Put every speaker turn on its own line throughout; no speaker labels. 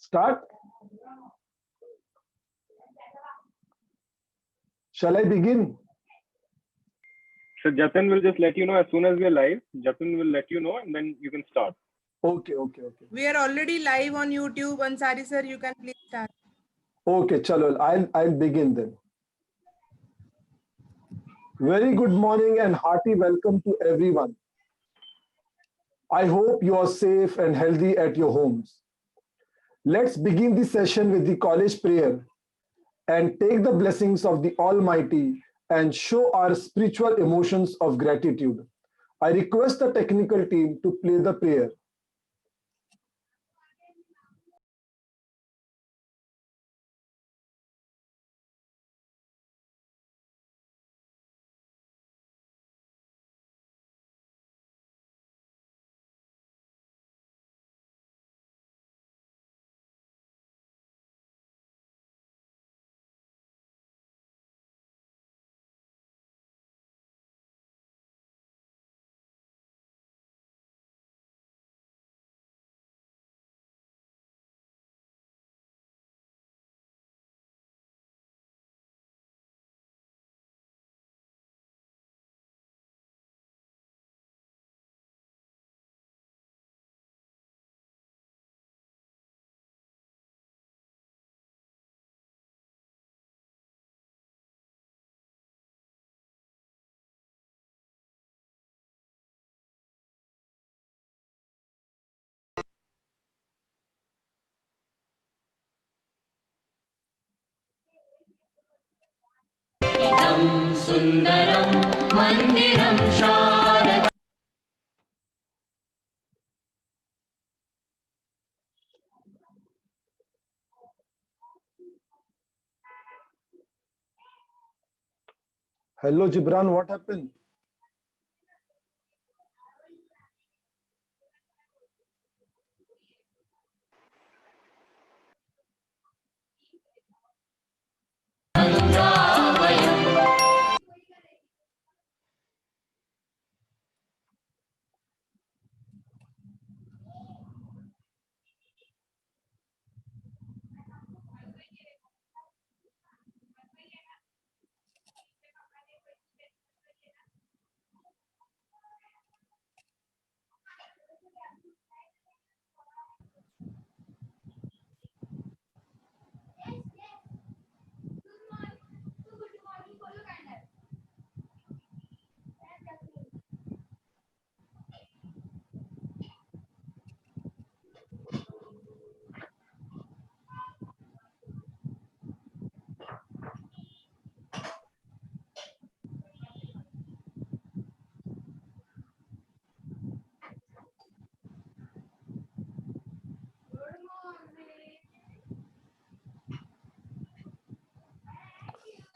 Start. Shall I begin?
So Jatin will just let you know as soon as we are live. Jatin will let you know and then you can start.
Okay.
We are already live on YouTube. Ansari sir, you can please start.
Okay, chalo, I'll begin then. Very good morning and hearty welcome to everyone. I hope you are safe and healthy at your homes. Let's begin the session with the college prayer and take the blessings of the Almighty and show our spiritual emotions of gratitude. I request the technical team to play the prayer.
Sundaram Mandiram Sharada.
Hello, Gibran, what happened?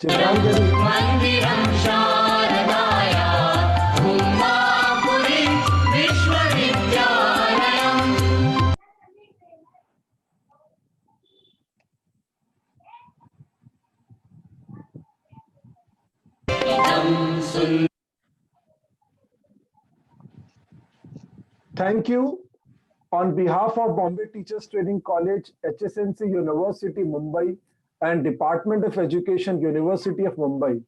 Mandiram Sharadaya Mumbapuri Vishwavidyalayam.
Thank you. On behalf of Bombay Teachers Training College, HSNC University, Mumbai, and Department of Education, University of Mumbai,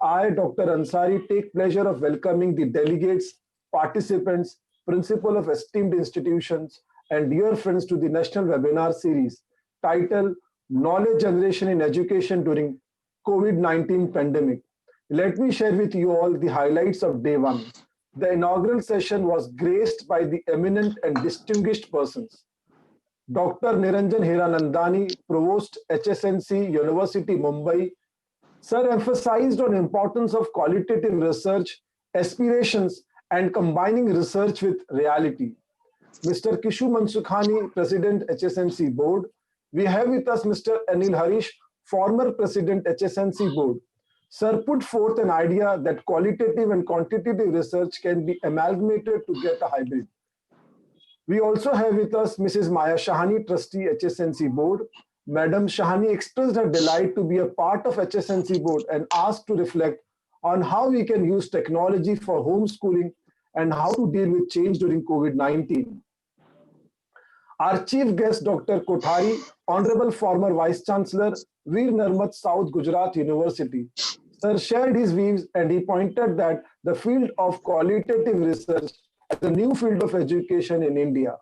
I, Dr. Ansari, take pleasure of welcoming the delegates, participants, principal of esteemed institutions, and dear friends to the national webinar series titled Knowledge Generation in Education During COVID-19 Pandemic. Let me share with you all the highlights of day one. The inaugural session was graced by the eminent and distinguished persons. Dr. Niranjan Hiranandani, Provost, HSNC, University, Mumbai. Sir emphasized on importance of qualitative research, aspirations, and combining research with reality. Mr. Kishu Mansukhani, President, HSNC Board. We have with us Mr. Anil Harish, former President, HSNC Board. Sir put forth an idea that qualitative and quantitative research can be amalgamated to get a hybrid. We also have with us Mrs. Maya Shahani, Trustee, HSNC Board. Madam Shahani expressed her delight to be a part of HSNC Board and asked to reflect on how we can use technology for homeschooling and how to deal with change during COVID-19. Our chief guest, Dr. Kothari, Honorable former Vice Chancellor, Veer Narmat, South Gujarat University. Sir shared his views and he pointed that the field of qualitative research as a new field of education in India.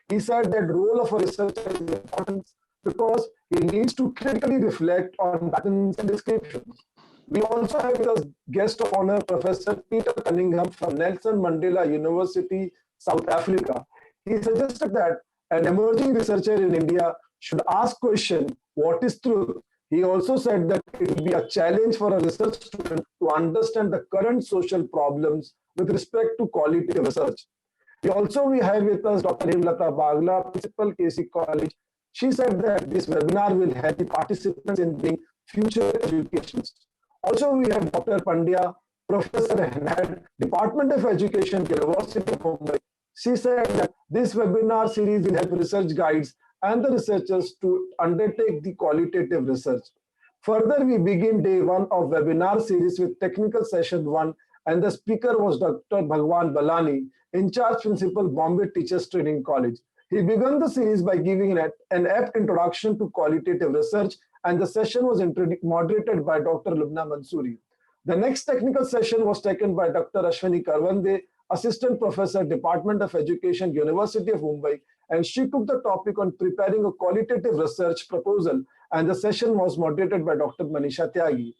He said that role of a researcher is important because he needs to critically reflect on patterns and descriptions. We also have as guest of honor Professor Peter Cunningham from Nelson Mandela University, South Africa. He suggested that an emerging researcher in India should ask question, what is truth? He also said that it will be a challenge for a research student to understand the current social problems with respect to qualitative research. We have with us Dr. Hemlata Bagla, Principal KC College. She said that this webinar will help the participants in being future educationists. Also, we have Dr. Pandya, Professor and Head, Department of Education, University of Mumbai. She said that this webinar series will help research guides and the researchers to undertake the qualitative research. Further, we begin day one of webinar series with technical session one, and the speaker was Dr. Bhagwan Balani, in charge principal, Bombay Teachers Training College. He began the series by giving an apt introduction to qualitative research, and the session was moderated by Dr. Lubna Mansoori. The next technical session was taken by Dr. Ashwini Karwande, Assistant Professor, Department of Education, University of Mumbai, and she took the topic on preparing a qualitative research proposal, and the session was moderated by Dr. Manisha Tyagi.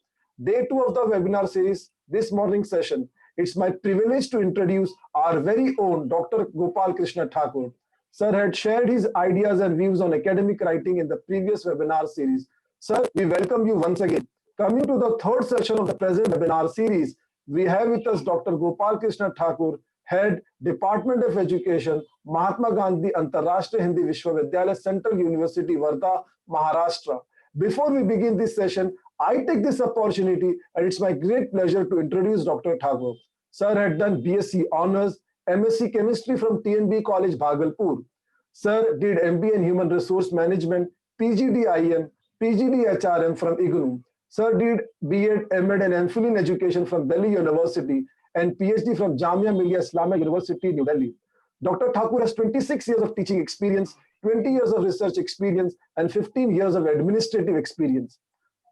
Day two of the webinar series, this morning session, it's my privilege to introduce our very own Dr. Gopal Krishna Thakur. Sir had shared his ideas and views on academic writing in the previous webinar series. Sir, we welcome you once again. Coming to the third session of the present webinar series, we have with us Dr. Gopal Krishna Thakur, Head, Department of Education, Mahatma Gandhi Antarrashtriya Hindi Vishwavidyalaya, Central University, Wardha, Maharashtra. Before we begin this session, I take this opportunity and it's my great pleasure to introduce Dr. Thakur. Sir had done BSc Honours, MSc Chemistry from TNB College, Bhagalpur. Sir did MBA in Human Resource Management, PGD IM, PGD HRM from IGNOU. Sir did B.Ed, M.Ed and MPhil in Education from Delhi University and PhD from Jamia Millia Islamic University, New Delhi. Dr. Thakur has 26 years of teaching experience, 20 years of research experience, and 15 years of administrative experience.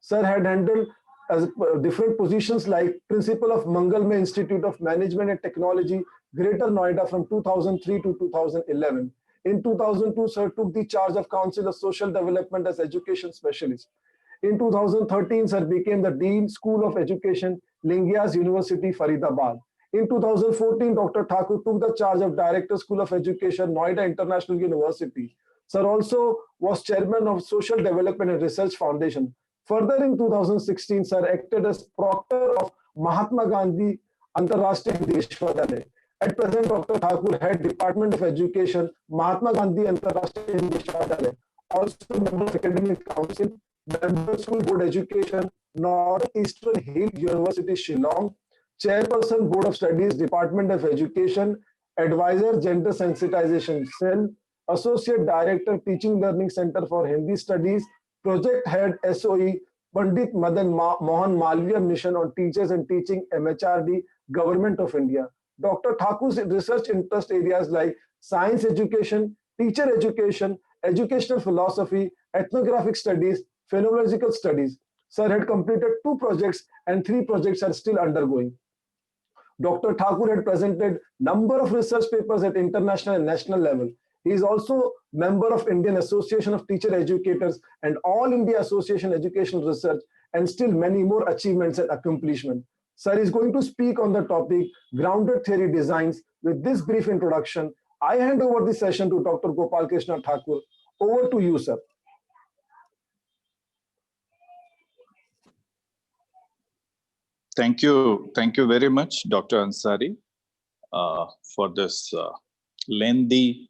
Sir had handled different positions like Principal of Mangalmay Institute of Management and Technology, Greater Noida from 2003 to 2011. In 2002, Sir took the charge of Council of Social Development as Education Specialist. In 2013, Sir became the Dean School of Education, Lingias University, Faridabad. In 2014, Dr. Thakur took the charge of Director School of Education, Noida International University. Sir also was Chairman of Social Development and Research Foundation. Further, in 2016, Sir acted as Proctor of Mahatma Gandhi Antarrashtriya Hindi Vishwavidyalaya. At present, Dr. Thakur Head, Department of Education, Mahatma Gandhi Antarrashtriya Hindi Vishwavidyalaya. Also member of Academic Council, member School Board Education, Northeastern Hill University, Shillong, Chairperson Board of Studies, Department of Education, Advisor Gender Sensitization Cell, Associate Director, Teaching Learning Center for Hindi Studies, Project Head SOE, Pandit Madan Mohan Malviya Mission on Teachers and Teaching, MHRD, Government of India. Dr. Thakur's research interest areas like science education, teacher education, educational philosophy, ethnographic studies, phenomenological studies. Sir had completed 2 projects and 3 projects are still undergoing. Dr. Thakur had presented number of research papers at international and national level. He is also member of Indian Association of Teacher Educators and All India Association Educational Research, and still many more achievements and accomplishments. Sir is going to speak on the topic Grounded Theory Designs. With this brief introduction, I hand over the session to Dr. Gopal Krishna Thakur. Over to you, sir.
Thank you very much, Dr. Ansari, for this lengthy,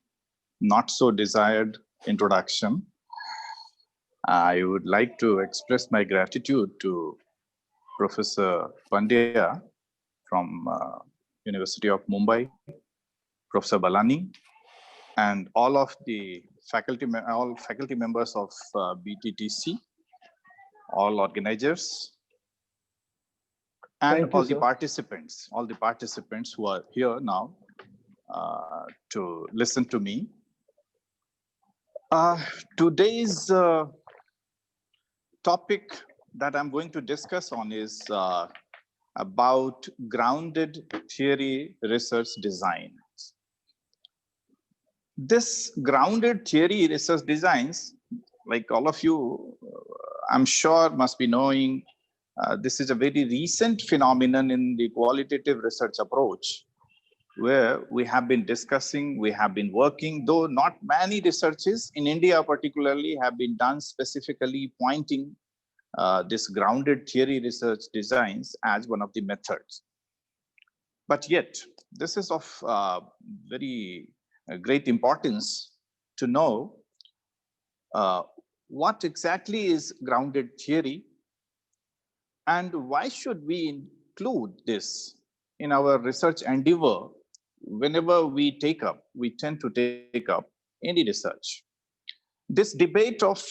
not so desired introduction. I would like to express my gratitude to Professor Pandya from University of Mumbai, Professor Balani, and all of the faculty members of BTTC, all organizers, and all the participants who are here now to listen to me. Today's topic that I'm going to discuss on is about grounded theory research design. This grounded theory research designs, like all of you, I'm sure must be knowing, this is a very recent phenomenon in the qualitative research approach, where we have been discussing, we have been working, though not many researches in India particularly have been done specifically pointing this grounded theory research designs as one of the methods. But yet, this is of very great importance to know what exactly is grounded theory and why should we include this in our research endeavor. Whenever we tend to take up any research. This debate of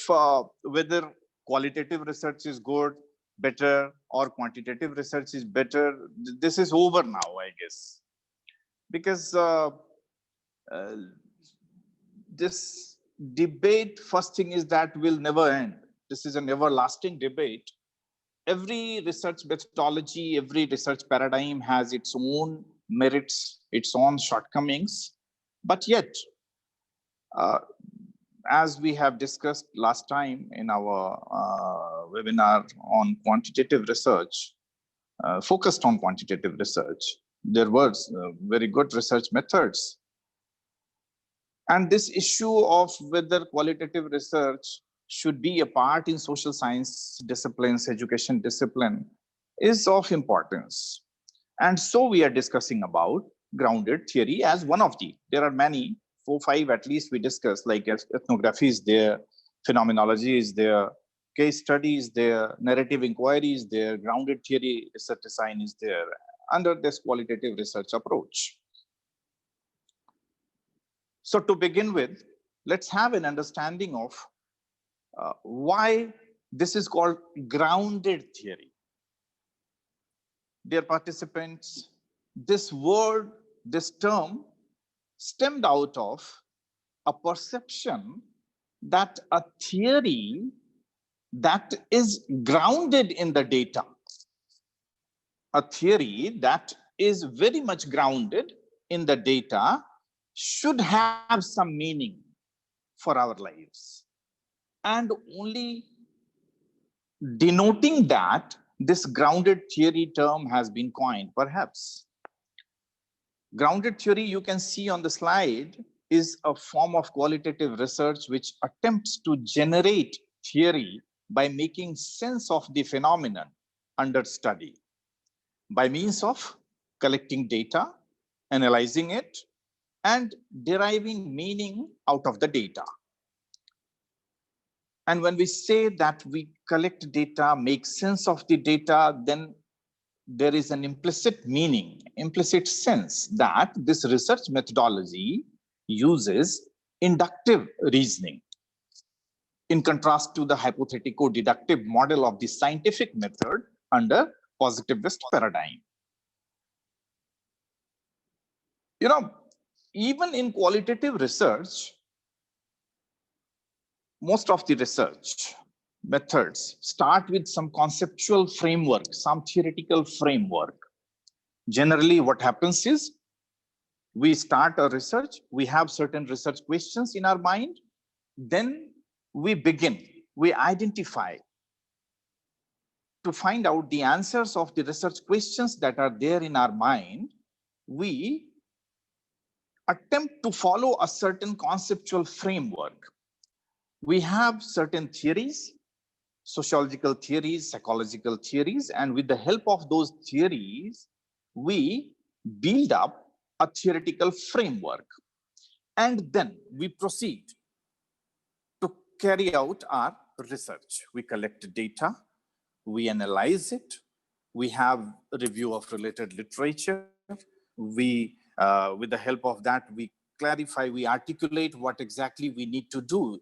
whether qualitative research is good, better, or quantitative research is better, this is over now, I guess. Because this debate, first thing is that will never end. This is an everlasting debate. Every research methodology, every research paradigm has its own merits, its own shortcomings. But yet, as we have discussed last time in our webinar on quantitative research, focused on quantitative research, there were very good research methods. And this issue of whether qualitative research should be a part in social science disciplines, education discipline, is of importance. And so we are discussing about grounded theory as one of the, there are many, 4, 5 at least we discussed, like ethnography is there, phenomenology is there, case study is there, narrative inquiry is there, grounded theory research design is there under this qualitative research approach. So to begin with, let's have an understanding of why this is called grounded theory. Dear participants, this word, this term stemmed out of a perception that a theory that is grounded in the data, a theory that is very much grounded in the data should have some meaning for our lives. And only denoting that, this grounded theory term has been coined, perhaps. Grounded theory, you can see on the slide, is a form of qualitative research which attempts to generate theory by making sense of the phenomenon under study, by means of collecting data, analyzing it, and deriving meaning out of the data. And when we say that we collect data, make sense of the data, then there is an implicit meaning, implicit sense that this research methodology uses inductive reasoning in contrast to the hypothetico-deductive model of the scientific method under positivist paradigm. You know, even in qualitative research, most of the research methods start with some conceptual framework, some theoretical framework. Generally, what happens is we start a research, we have certain research questions in our mind, then we begin, we identify to find out the answers of the research questions that are there in our mind. We attempt to follow a certain conceptual framework. We have certain theories, sociological theories, psychological theories, and with the help of those theories, we build up a theoretical framework. And then we proceed to carry out our research. We collect data, we analyze it, we have a review of related literature, we, with the help of that, we clarify, we articulate what exactly we need to do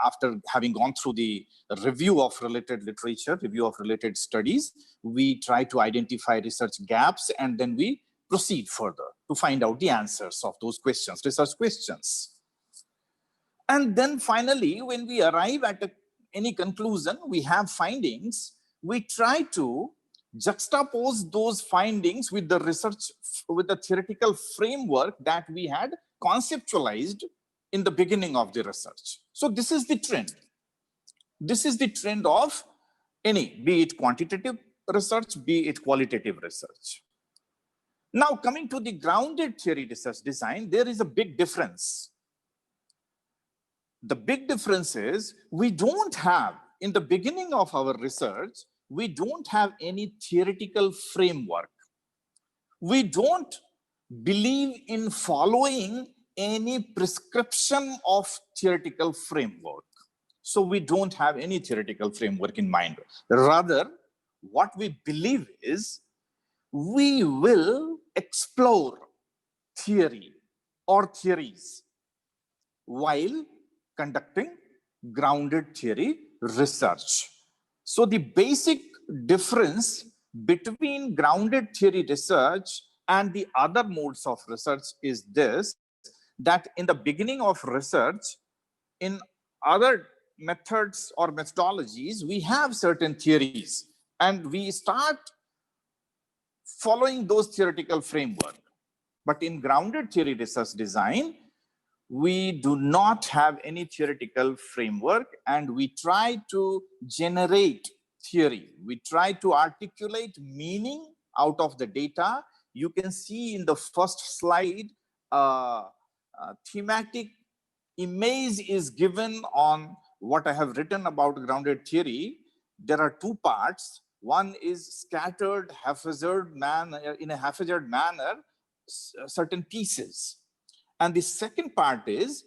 after having gone through the review of related literature, review of related studies. We try to identify research gaps and then we proceed further to find out the answers of those questions, research questions. And then finally, when we arrive at any conclusion, we have findings, we try to juxtapose those findings with the research, with the theoretical framework that we had conceptualized in the beginning of the research. So this is the trend. This is the trend of any, be it quantitative research, be it qualitative research. Now, coming to the grounded theory research design, there is a big difference. The big difference is we don't have, in the beginning of our research, we don't have any theoretical framework. We don't believe in following any prescription of theoretical framework. So we don't have any theoretical framework in mind. Rather, what we believe is we will explore theory or theories while conducting grounded theory research. So the basic difference between grounded theory research and the other modes of research is this, that in the beginning of research, in other methods or methodologies, we have certain theories and we start following those theoretical framework. But in grounded theory research design, we do not have any theoretical framework and we try to generate theory. We try to articulate meaning out of the data. You can see in the first slide, thematic image is given on what I have written about grounded theory. There are two parts. One is scattered haphazard manner, in a haphazard manner, certain pieces. And the second part is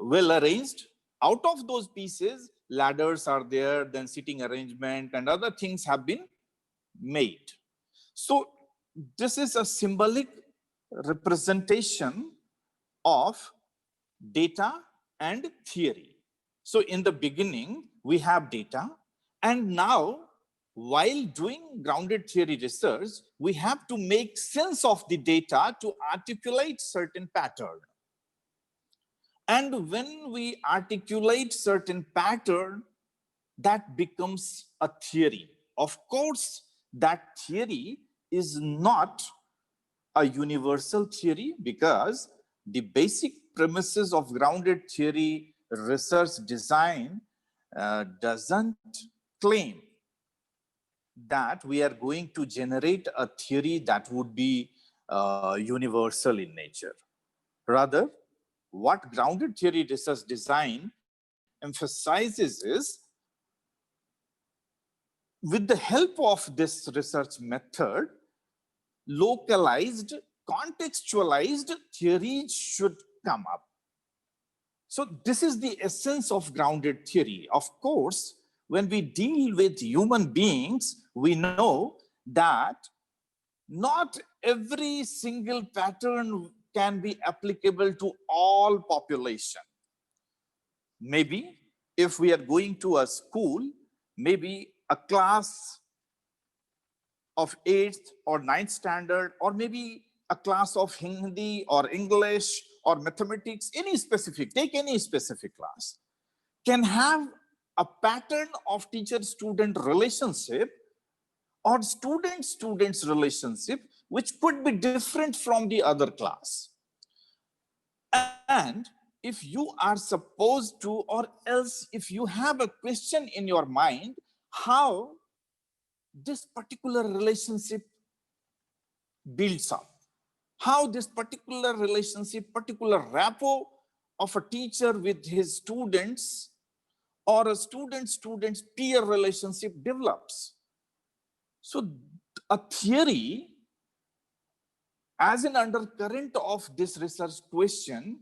well arranged. Out of those pieces, ladders are there, then seating arrangement and other things have been made. So this is a symbolic representation of data and theory. So in the beginning, we have data, and now while doing grounded theory research, we have to make sense of the data to articulate certain pattern. And when we articulate certain pattern, that becomes a theory. Of course, that theory is not a universal theory because the basic premises of grounded theory research design doesn't claim that we are going to generate a theory that would be universal in nature. Rather, what grounded theory research design emphasizes is, with the help of this research method, localized, contextualized theories should come up. So this is the essence of grounded theory. Of course, when we deal with human beings, we know that not every single pattern can be applicable to all population. Maybe if we are going to a school, maybe a class of 8th or 9th standard, or maybe a class of Hindi or English or mathematics, any specific, take any specific class, can have a pattern of teacher-student relationship or student-students relationship, which could be different from the other class. And if you are supposed to, or else if you have a question in your mind, how this particular relationship builds up, how this particular relationship, particular rapport of a teacher with his students or a student-student peer relationship develops. So a theory as an undercurrent of this research question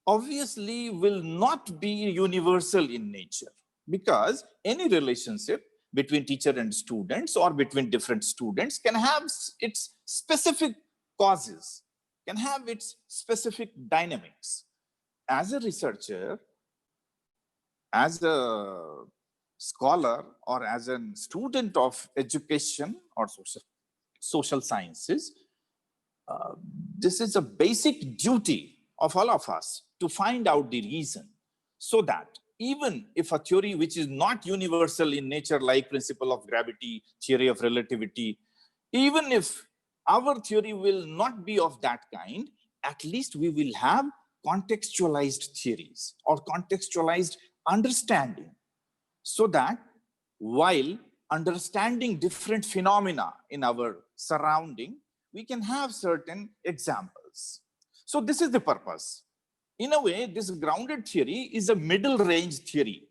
obviously will not be universal in nature, because any relationship between teacher and students or between different students can have its specific causes, can have its specific dynamics. As a researcher, as a scholar, or as a student of education or social sciences, this is a basic duty of all of us to find out the reason, so that even if a theory which is not universal in nature, like principle of gravity, theory of relativity, even if our theory will not be of that kind, at least we will have contextualized theories or contextualized understanding, so that while understanding different phenomena in our surrounding, we can have certain examples. So this is the purpose. In a way, this grounded theory is a middle range theory.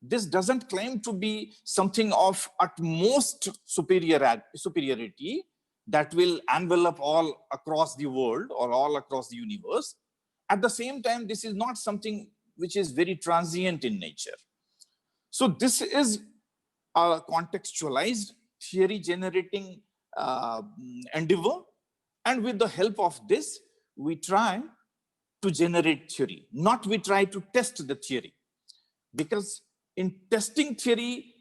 This doesn't claim to be something of utmost superiority that will envelop all across the world or all across the universe. At the same time, this is not something which is very transient in nature. So this is a contextualized theory generating endeavor. And with the help of this, we try to generate theory, not we try to test the theory. Because in testing theory,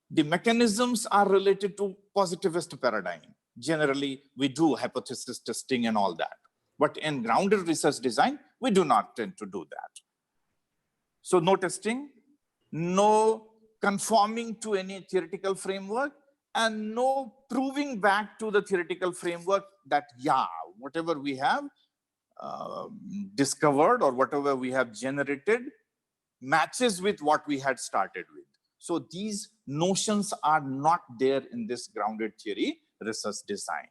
the mechanisms are related to positivist paradigm. Generally, we do hypothesis testing and all that. But in grounded research design, we do not tend to do that. So no testing, no conforming to any theoretical framework, and no proving back to the theoretical framework that, yeah, whatever we have discovered or whatever we have generated matches with what we had started with. So these notions are not there in this grounded theory research design.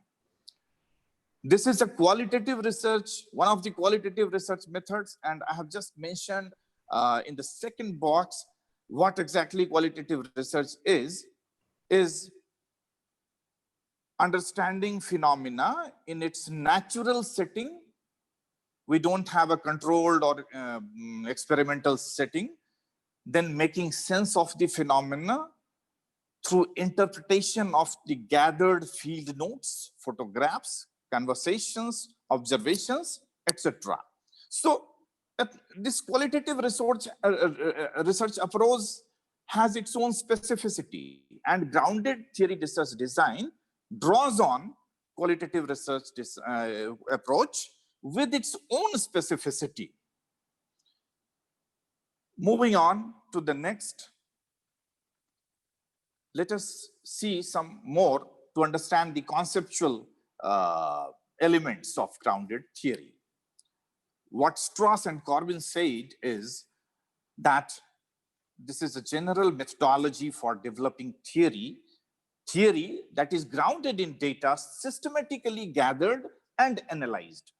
This is a qualitative research, one of the qualitative research methods, and I have just mentioned in the second box what exactly qualitative research is understanding phenomena in its natural setting. We don't have a controlled or experimental setting, then making sense of the phenomena through interpretation of the gathered field notes, photographs, conversations, observations, etc. So this qualitative research approach has its own specificity, and grounded theory research design draws on qualitative research approach with its own specificity. Moving on to the next, let us see some more to understand the conceptual elements of grounded theory. What Strauss and Corbin said is that this is a general methodology for developing theory that is grounded in data systematically gathered and analyzed.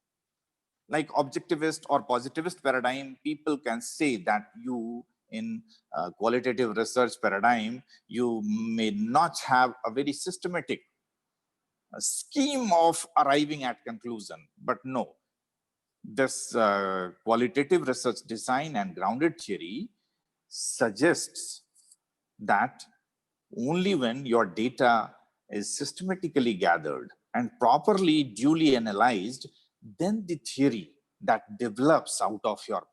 Like objectivist or positivist paradigm, people can say that you in qualitative research paradigm, you may not have a very systematic scheme of arriving at conclusion, but no. This qualitative research design and grounded theory suggests that only when your data is systematically gathered and properly duly analyzed, then the theory that develops out of your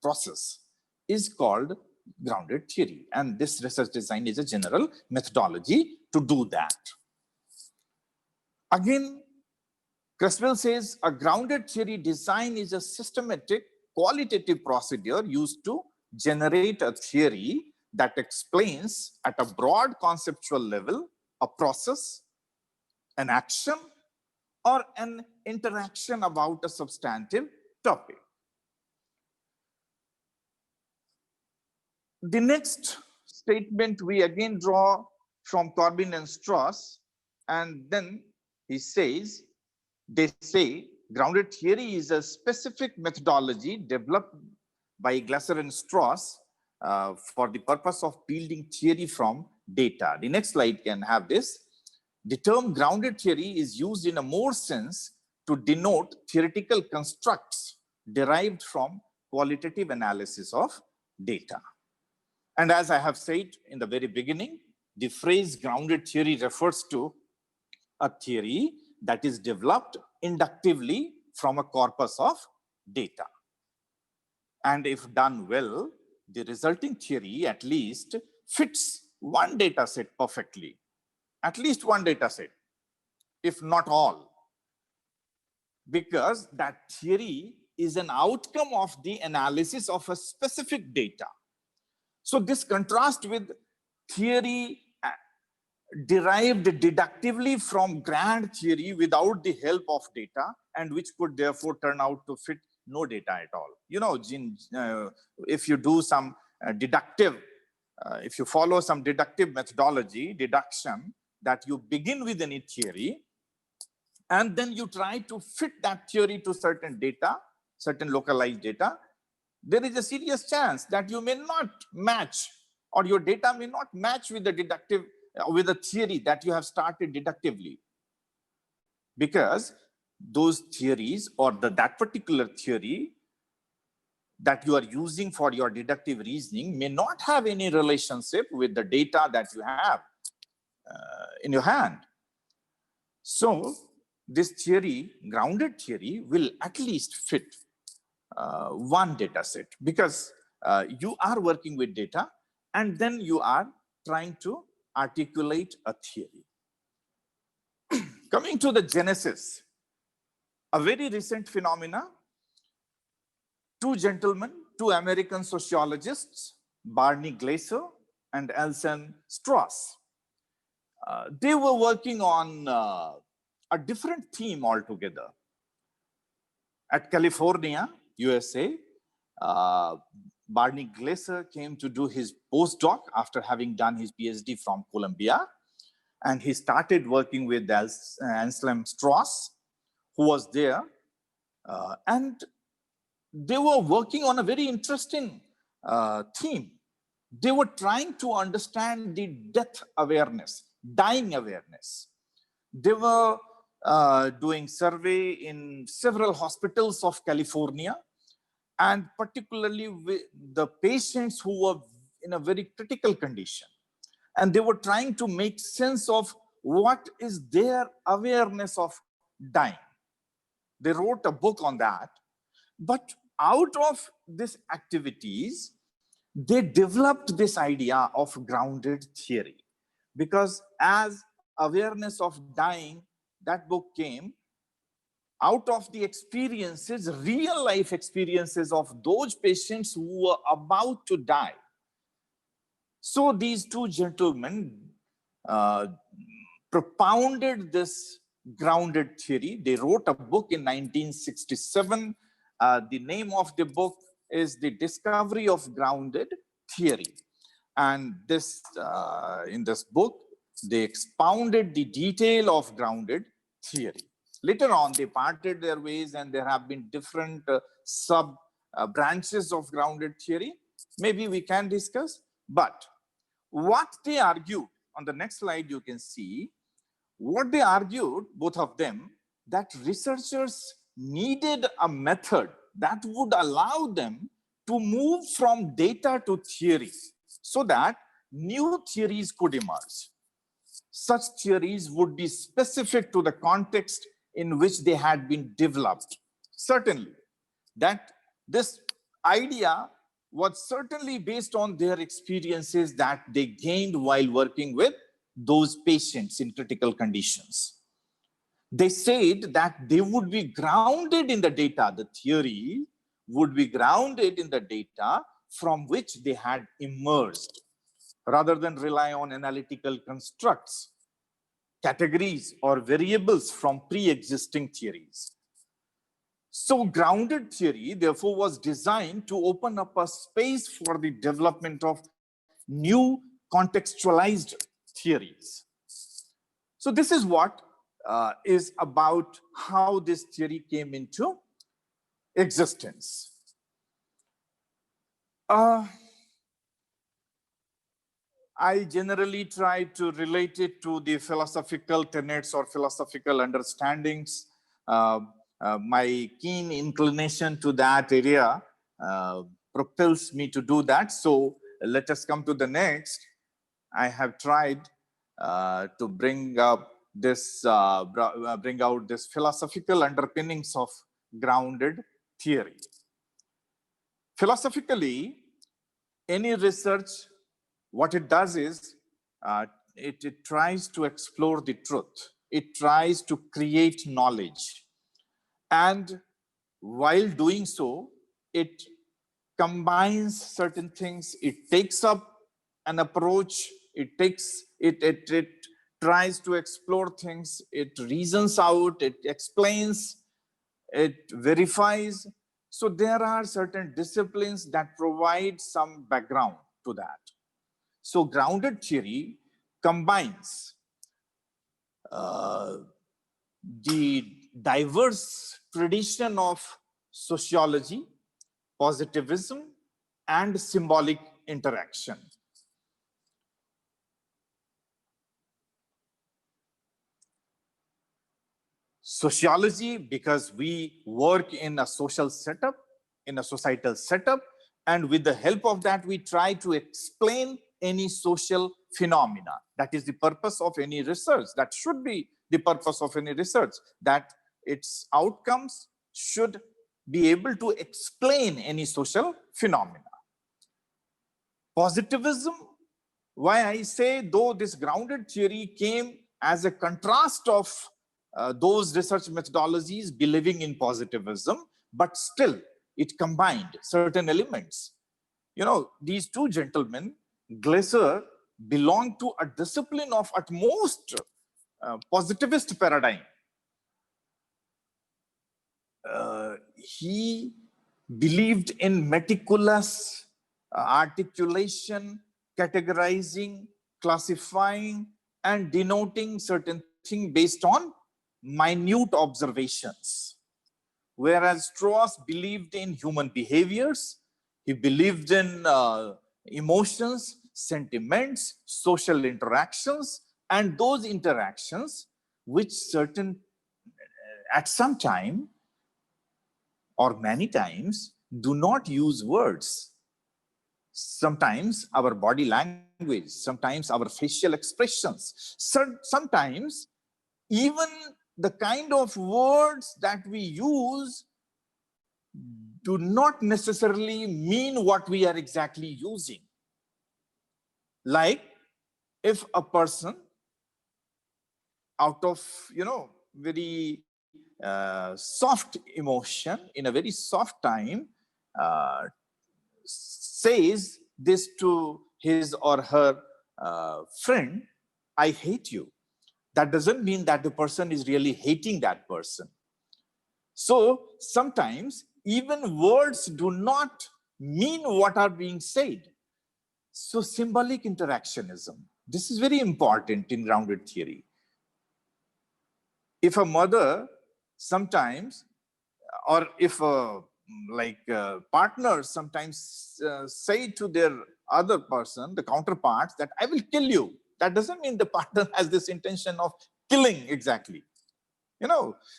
process is called grounded theory. And this research design is a general methodology to do that. Again, Creswell says a grounded theory design is a systematic qualitative procedure used to generate a theory that explains at a broad conceptual level a process, an action, or an interaction about a substantive topic. The next statement we again draw from Corbin and Strauss, and then he says, they say grounded theory is a specific methodology developed by Glasser and Strauss for the purpose of building theory from data. The next slide can have this. The term grounded theory is used in a more sense to denote theoretical constructs derived from qualitative analysis of data. And as I have said in the very beginning, the phrase grounded theory refers to a theory that is developed inductively from a corpus of data. And if done well, the resulting theory at least fits one data set perfectly, at least one data set, if not all, because that theory is an outcome of the analysis of a specific data. So this contrasts with theory derived deductively from grand theory without the help of data, and which could therefore turn out to fit no data at all. You know, if you do some deductive, if you follow some deductive methodology, deduction, that you begin with any theory, and then you try to fit that theory to certain data, certain localized data, there is a serious chance that you may not match, or your data may not match with the deductive, with the theory that you have started deductively. Because those theories, or that particular theory that you are using for your deductive reasoning, may not have any relationship with the data that you have in your hand. So this theory, grounded theory, will at least fit one data set, because you are working with data and then you are trying to articulate a theory. Coming to the genesis, a very recent phenomena, two gentlemen, two American sociologists, Barney Glaser and Elson Strauss, they were working on a different theme altogether. At California, USA, Barney Glaser came to do his postdoc after having done his PhD from Columbia, and he started working with Anselm Strauss, who was there, and they were working on a very interesting theme. They were trying to understand the death awareness, dying awareness. They were doing survey in several hospitals of California, and particularly with the patients who were in a very critical condition. And they were trying to make sense of what is their awareness of dying. They wrote a book on that. But out of these activities, they developed this idea of grounded theory. Because as awareness of dying, that book came out of the experiences, real life experiences of those patients who were about to die. So these two gentlemen propounded this grounded theory. They wrote a book in 1967. The name of the book is The Discovery of Grounded Theory. And this, in this book, they expounded the detail of grounded theory. Later on, they parted their ways, and there have been different sub branches of grounded theory. Maybe we can discuss, but what they argued, on the next slide you can see, what they argued, both of them, that researchers needed a method that would allow them to move from data to theory so that new theories could emerge. Such theories would be specific to the context in which they had been developed. Certainly, that this idea was certainly based on their experiences that they gained while working with those patients in critical conditions. They said that they would be grounded in the data, the theory would be grounded in the data from which they had emerged, rather than rely on analytical constructs, categories, or variables from pre-existing theories. So grounded theory, therefore, was designed to open up a space for the development of new contextualized theories. So this is what is about how this theory came into existence. I generally try to relate it to the philosophical tenets or philosophical understandings. My keen inclination to that area propels me to do that. So let us come to the next. I have tried to bring up this, bring out this philosophical underpinnings of grounded theory. Philosophically, any research, what it does is it tries to explore the truth. It tries to create knowledge. And while doing so, it combines certain things. It takes up an approach. It tries to explore things. It reasons out. It explains. It verifies. So there are certain disciplines that provide some background to that. So grounded theory combines the diverse tradition of sociology, positivism, and symbolic interaction. Sociology, because we work in a social setup, in a societal setup, and with the help of that, we try to explain any social phenomena. That is the purpose of any research. That should be the purpose of any research, that its outcomes should be able to explain any social phenomena. Positivism, why I say, though this grounded theory came as a contrast of those research methodologies believing in positivism, but still it combined certain elements. You know, these two gentlemen, Glaser, belong to a discipline of utmost positivist paradigm. He believed in meticulous articulation, categorizing, classifying, and denoting certain things based on minute observations. Whereas Strauss believed in human behaviors, he believed in emotions, sentiments, social interactions, and those interactions which at some time or many times do not use words. Sometimes our body language, sometimes our facial expressions, sometimes even the kind of words that we use do not necessarily mean what we are exactly using. Like if a person out of, very soft emotion, in a very soft time, says this to his or her friend, I hate you. That doesn't mean that the person is really hating that person. So sometimes even words do not mean what are being said. So symbolic interactionism, this is very important in grounded theory. If a mother sometimes, or if a partners sometimes say to their other person, the counterparts, that I will kill you. That doesn't mean the partner has this intention of killing exactly.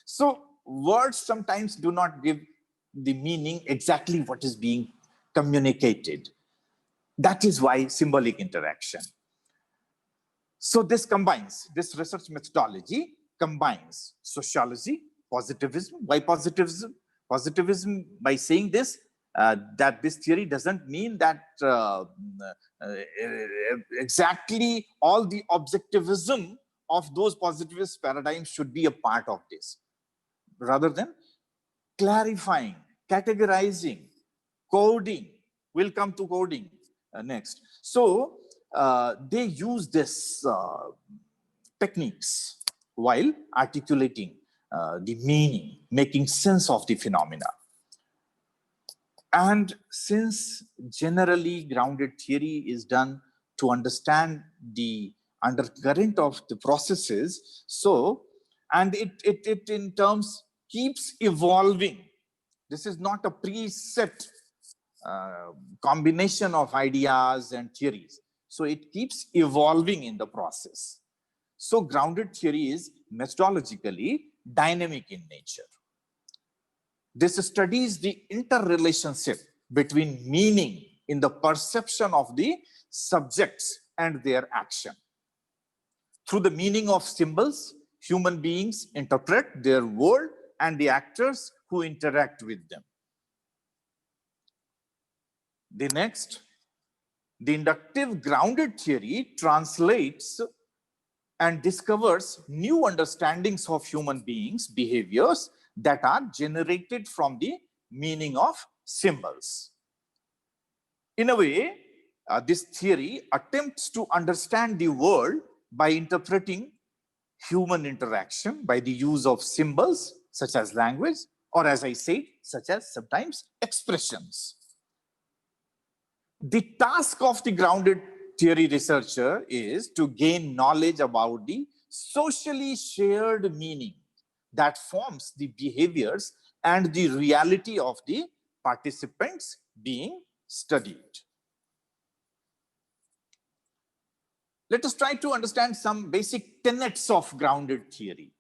So words sometimes do not give the meaning exactly what is being communicated. That is why symbolic interaction. So this research methodology combines sociology, positivism. Why positivism? Positivism, by saying this, that this theory doesn't mean that exactly all the objectivism of those positivist paradigms should be a part of this. Rather than clarifying, categorizing, coding. We'll come to coding next. So they use this techniques while articulating the meaning, making sense of the phenomena. And since generally grounded theory is done to understand the undercurrent of the processes, so, and it in terms keeps evolving. This is not a preset combination of ideas and theories. So it keeps evolving in the process. So grounded theory is methodologically dynamic in nature. This studies the interrelationship between meaning in the perception of the subjects and their action. Through the meaning of symbols, human beings interpret their world and the actors who interact with them. The next, the inductive grounded theory translates and discovers new understandings of human beings' behaviors that are generated from the meaning of symbols. In a way, this theory attempts to understand the world by interpreting human interaction by the use of symbols such as language, or as I said, such as sometimes expressions. The task of the grounded theory researcher is to gain knowledge about the socially shared meaning that forms the behaviors and the reality of the participants being studied. Let us try to understand some basic tenets of grounded theory.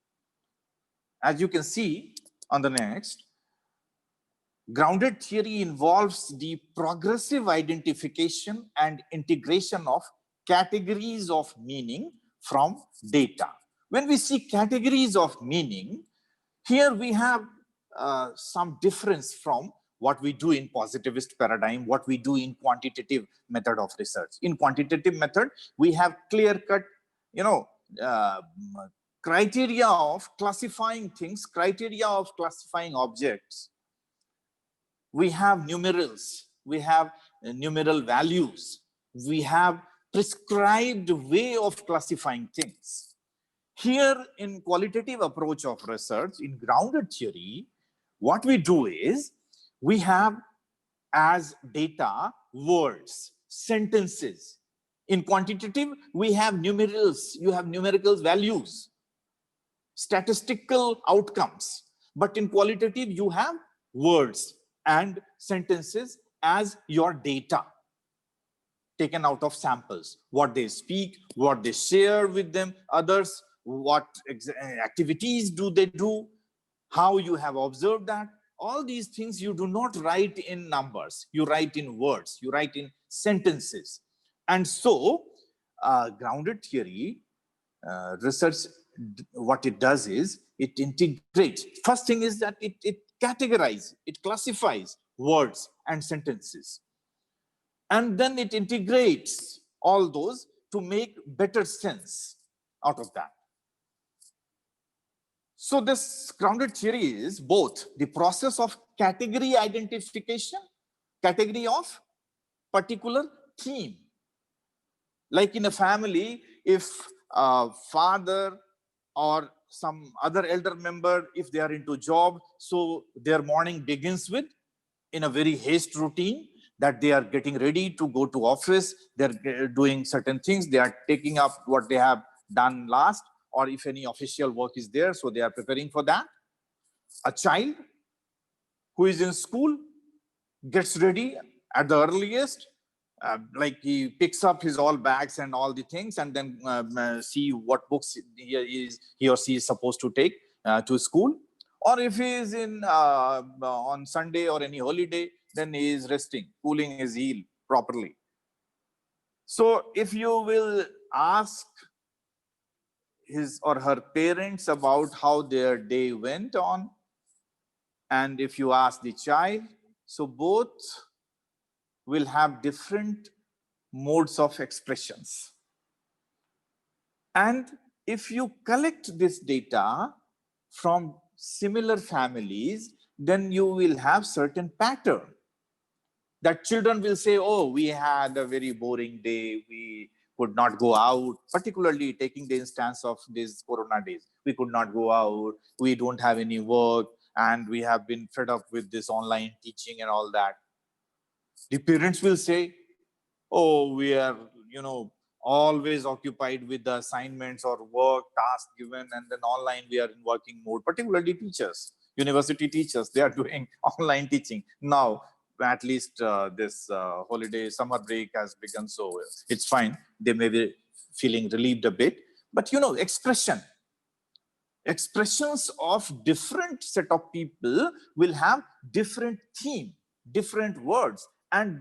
As you can see on the next, grounded theory involves the progressive identification and integration of categories of meaning from data. When we see categories of meaning, here we have some difference from what we do in positivist paradigm, what we do in quantitative method of research. In quantitative method, we have clear-cut, criteria of classifying things, criteria of classifying objects. We have numerals, we have numeral values, we have prescribed way of classifying things. Here in qualitative approach of research, in grounded theory, what we do is, we have as data words, sentences. In quantitative, we have numerals, you have numerical values, statistical outcomes. But in qualitative, you have words and sentences as your data taken out of samples, what they speak, what they share with them, others, what activities do they do, how you have observed that. All these things you do not write in numbers, you write in words, you write in sentences. And so grounded theory research, what it does is it integrates. First thing is that it categorizes, it classifies words and sentences, and then it integrates all those to make better sense out of that. So this grounded theory is both the process of category identification, category of particular theme. Like in a family, if a father or some other elder member, if they are into job, so their morning begins with in a very haste routine that they are getting ready to go to office, they're doing certain things, they are taking up what they have done last, or if any official work is there, so they are preparing for that. A child who is in school gets ready at the earliest, like he picks up his all bags and all the things, and then see what books he or she is supposed to take to school. Or if he is in on Sunday or any holiday, then he is resting, cooling his heel properly. So if you will ask his or her parents about how their day went on, and if you ask the child, so both will have different modes of expressions. And if you collect this data from similar families, then you will have certain pattern that children will say, oh, we had a very boring day, we could not go out, particularly taking the instance of these corona days. We could not go out, we don't have any work, and we have been fed up with this online teaching and all that. The parents will say, oh, we are, always occupied with the assignments or work tasks given, and then online we are in working mode, particularly teachers, university teachers, they are doing online teaching. Now, at least this holiday summer break has begun, so it's fine. They may be feeling relieved a bit, but expressions of different set of people will have different theme, different words, and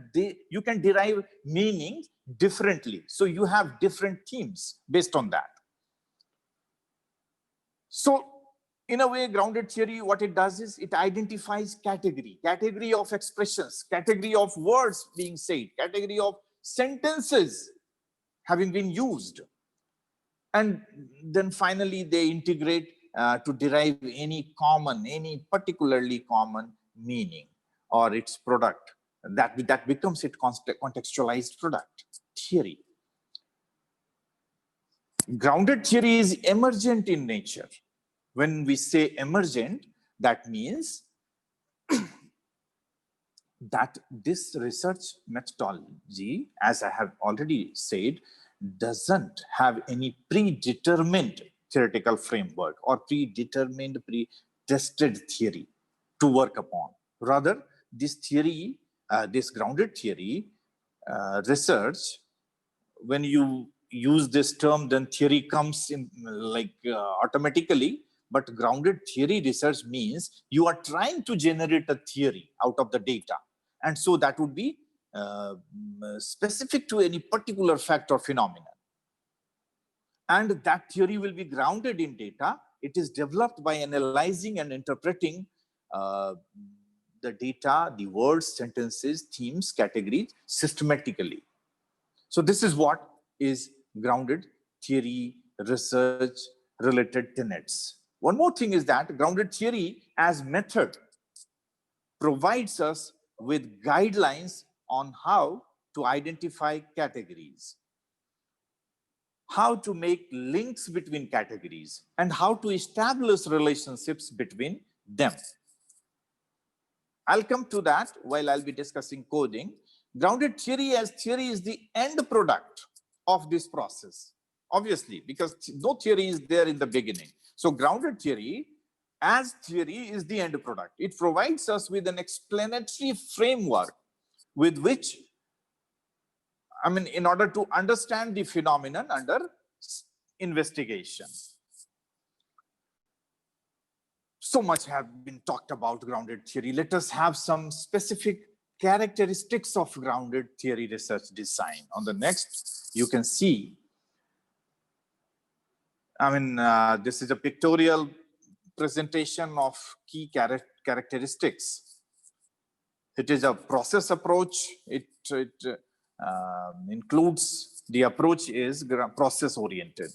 you can derive meanings differently. So you have different themes based on that. So in a way, grounded theory, what it does is it identifies category of expressions, category of words being said, category of sentences having been used. And then finally they integrate to derive any particularly common meaning or its product. That becomes its contextualized product, theory. Grounded theory is emergent in nature. When we say emergent, that means that this research methodology, as I have already said, doesn't have any predetermined theoretical framework or predetermined, pre-tested theory to work upon. Rather, this theory, this grounded theory research, when you use this term, then theory comes in automatically. But grounded theory research means you are trying to generate a theory out of the data. And so that would be specific to any particular fact or phenomenon. And that theory will be grounded in data. It is developed by analyzing and interpreting the data, the words, sentences, themes, categories systematically. So this is what is grounded theory research related tenets. One more thing is that grounded theory as method provides us with guidelines on how to identify categories, how to make links between categories, and how to establish relationships between them. I'll come to that while I'll be discussing coding. Grounded theory as theory is the end product of this process, obviously, because no theory is there in the beginning. So grounded theory as theory is the end product. It provides us with an explanatory framework with which, in order to understand the phenomenon under investigation. So much have been talked about grounded theory. Let us have some specific characteristics of grounded theory research design. On the next, you can see, this is a pictorial presentation of key characteristics. It is a process approach. It includes, the approach is process oriented,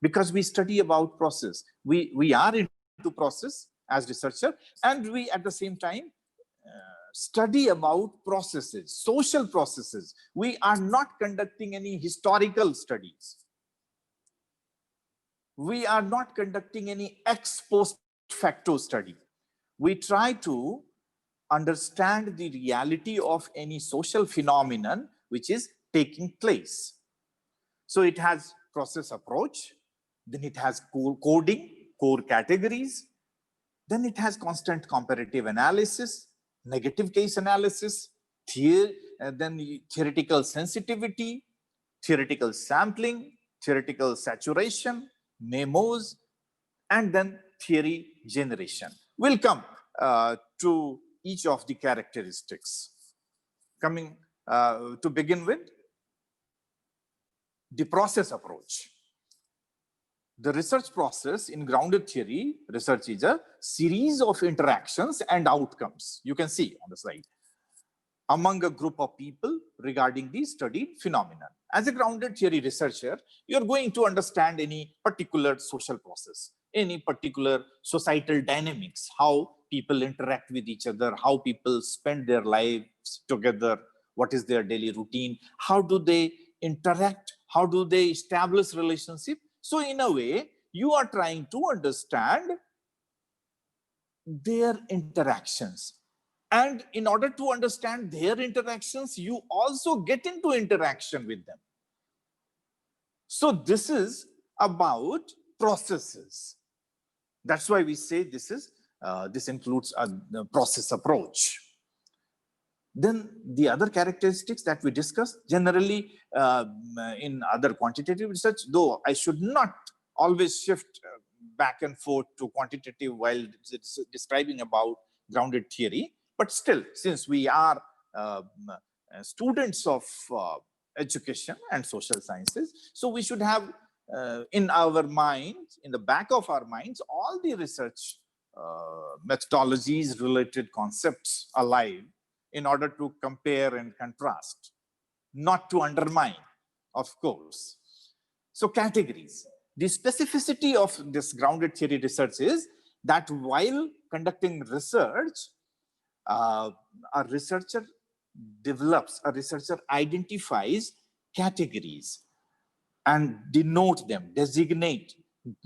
because we study about process. We are into process as researcher, and we at the same time study about processes, social processes. We are not conducting any historical studies. We are not conducting any ex post facto study. We try to understand the reality of any social phenomenon which is taking place. So it has process approach, then it has coding, core categories, then it has constant comparative analysis, negative case analysis, then theoretical sensitivity, theoretical sampling, theoretical saturation, memos, and then theory generation. We'll come to each of the characteristics. Coming to begin with, the process approach. The research process in grounded theory research is a series of interactions and outcomes, you can see on the slide, among a group of people regarding the studied phenomenon. As a grounded theory researcher, you're going to understand any particular social process, any particular societal dynamics, how people interact with each other, how people spend their lives together, what is their daily routine, how do they interact, how do they establish relationship. So in a way, you are trying to understand their interactions. And in order to understand their interactions, you also get into interaction with them. So this is about processes. That's why we say this includes a process approach. Then the other characteristics that we discussed generally in other quantitative research, though I should not always shift back and forth to quantitative while describing about grounded theory, but still, since we are students of education and social sciences, so we should have in our minds, in the back of our minds, all the research methodologies, related concepts alive, in order to compare and contrast, not to undermine, of course. So categories. The specificity of this grounded theory research is that while conducting research, a researcher identifies categories and denote them, designate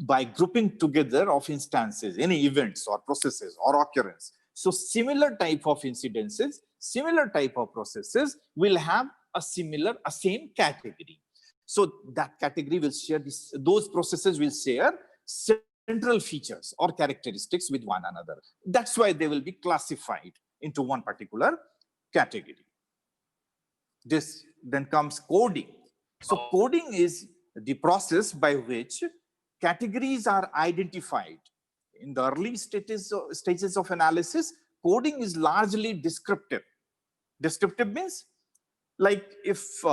by grouping together of instances, any events or processes or occurrence. So similar type of incidences, similar type of processes will have a same category. So that category will share this, those processes will share central features or characteristics with one another. That's why they will be classified into one particular category. This then comes coding. So coding is the process by which categories are identified. In the early stages of analysis, coding is largely descriptive. Descriptive means, like if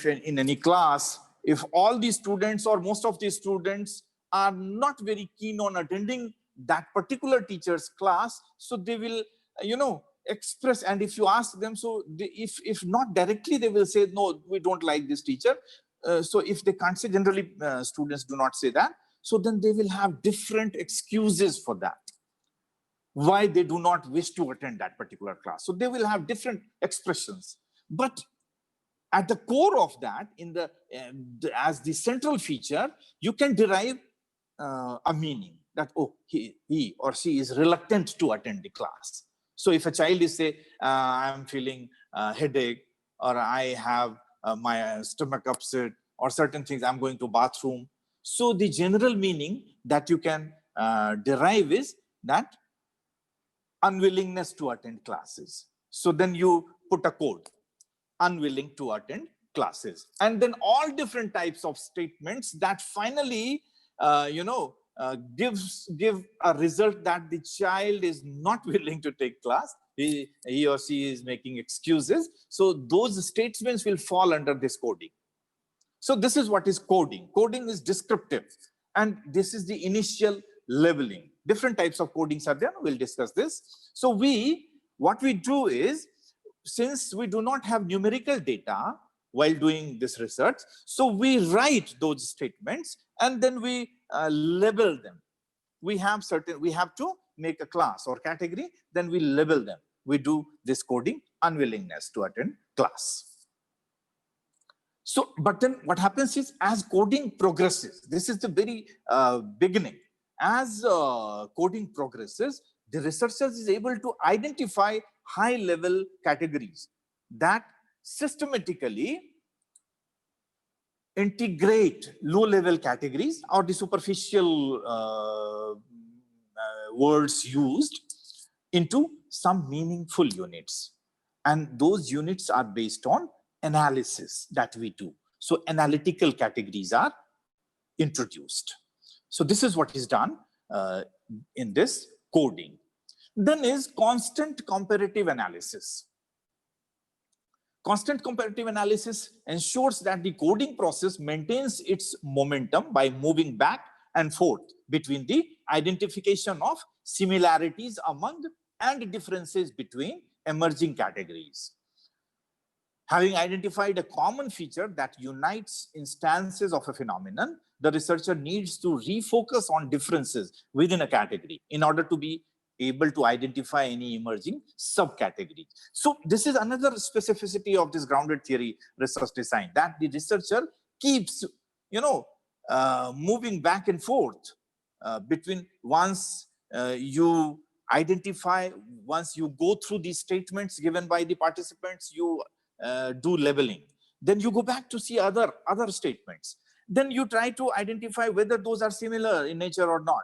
in any class, if all the students or most of the students are not very keen on attending that particular teacher's class, so they will, express, and if you ask them, so if not directly, they will say, no, we don't like this teacher. So if they can't say, generally students do not say that, so then they will have different excuses for that, why they do not wish to attend that particular class. So they will have different expressions. But at the core of that, as the central feature, you can derive a meaning that, oh, he or she is reluctant to attend the class. So if a child is say, I'm feeling headache, or I have my stomach upset, or certain things, I'm going to bathroom. So the general meaning that you can derive is that unwillingness to attend classes. So then you put a code, unwilling to attend classes. And then all different types of statements that finally, give a result that the child is not willing to take class. He or she is making excuses. So those statements will fall under this coding. So this is what is coding. Coding is descriptive. And this is the initial labeling. Different types of codings are there. We'll discuss this. So what we do is, since we do not have numerical data while doing this research, so we write those statements and then we label them. We have to make a class or category, then we label them. We do this coding, unwillingness to attend class. So, but then what happens is, as coding progresses, this is the very beginning. As coding progresses, the researcher is able to identify high-level categories that systematically integrate low-level categories or the superficial words used into some meaningful units. And those units are based on analysis that we do. So analytical categories are introduced. So this is what is done in this coding. Then is constant comparative analysis. Constant comparative analysis ensures that the coding process maintains its momentum by moving back and forth between the identification of similarities among and differences between emerging categories. Having identified a common feature that unites instances of a phenomenon, the researcher needs to refocus on differences within a category in order to be able to identify any emerging subcategories. So this is another specificity of this grounded theory research design, that the researcher keeps, moving back and forth between once you identify, once you go through these statements given by the participants, you do labeling. Then you go back to see other statements. Then you try to identify whether those are similar in nature or not.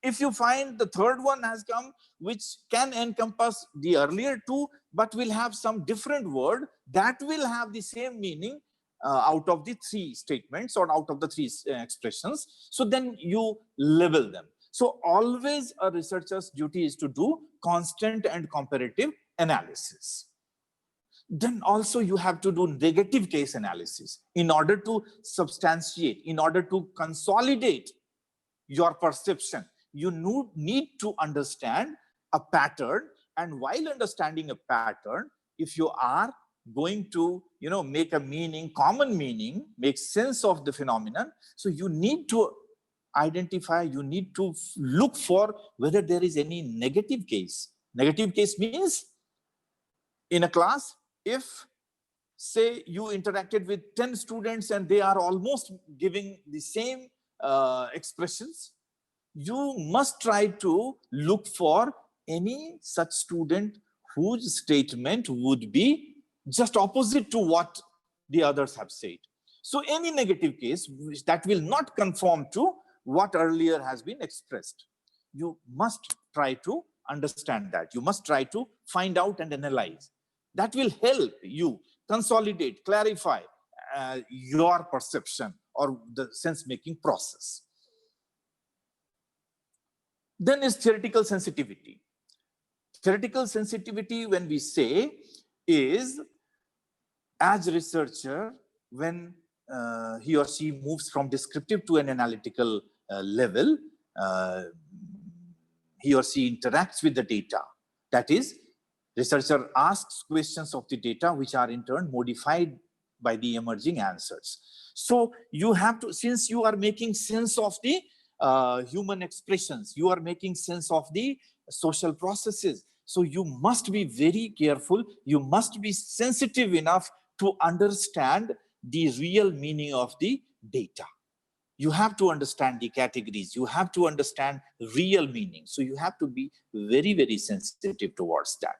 If you find the third one has come, which can encompass the earlier two, but will have some different word that will have the same meaning out of the three statements or out of the three expressions, so then you label them. So always a researcher's duty is to do constant and comparative analysis. Then also you have to do negative case analysis in order to substantiate, in order to consolidate your perception. You need to understand a pattern, and while understanding a pattern, if you are going to, make a meaning, common meaning, make sense of the phenomenon. So you need to identify, you need to look for whether there is any negative case. Negative case means in a class, if say you interacted with 10 students and they are almost giving the same expressions, you must try to look for any such student whose statement would be just opposite to what the others have said. So any negative case that will not conform to what earlier has been expressed, you must try to understand that. You must try to find out and analyze. That will help you consolidate, clarify your perception or the sense-making process. Then is theoretical sensitivity. Theoretical sensitivity, when we say, is as researcher, when he or she moves from descriptive to an analytical level, he or she interacts with the data. That is, researcher asks questions of the data, which are in turn modified by the emerging answers. So you have to, since you are making sense of the human expressions, you are making sense of the social processes. So you must be very careful. You must be sensitive enough to understand the real meaning of the data. You have to understand the categories. You have to understand real meaning. So you have to be very, very sensitive towards that.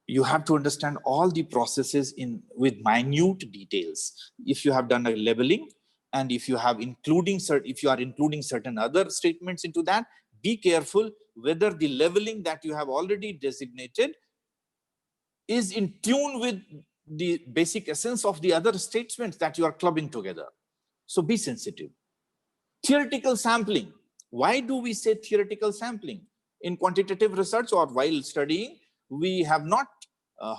You have to understand all the processes with minute details. If you have done a labeling, and if you are including certain other statements into that, be careful whether the labeling that you have already designated is in tune with the basic essence of the other statements that you are clubbing together. So be sensitive. Theoretical sampling. Why do we say theoretical sampling? In quantitative research or while studying, we have not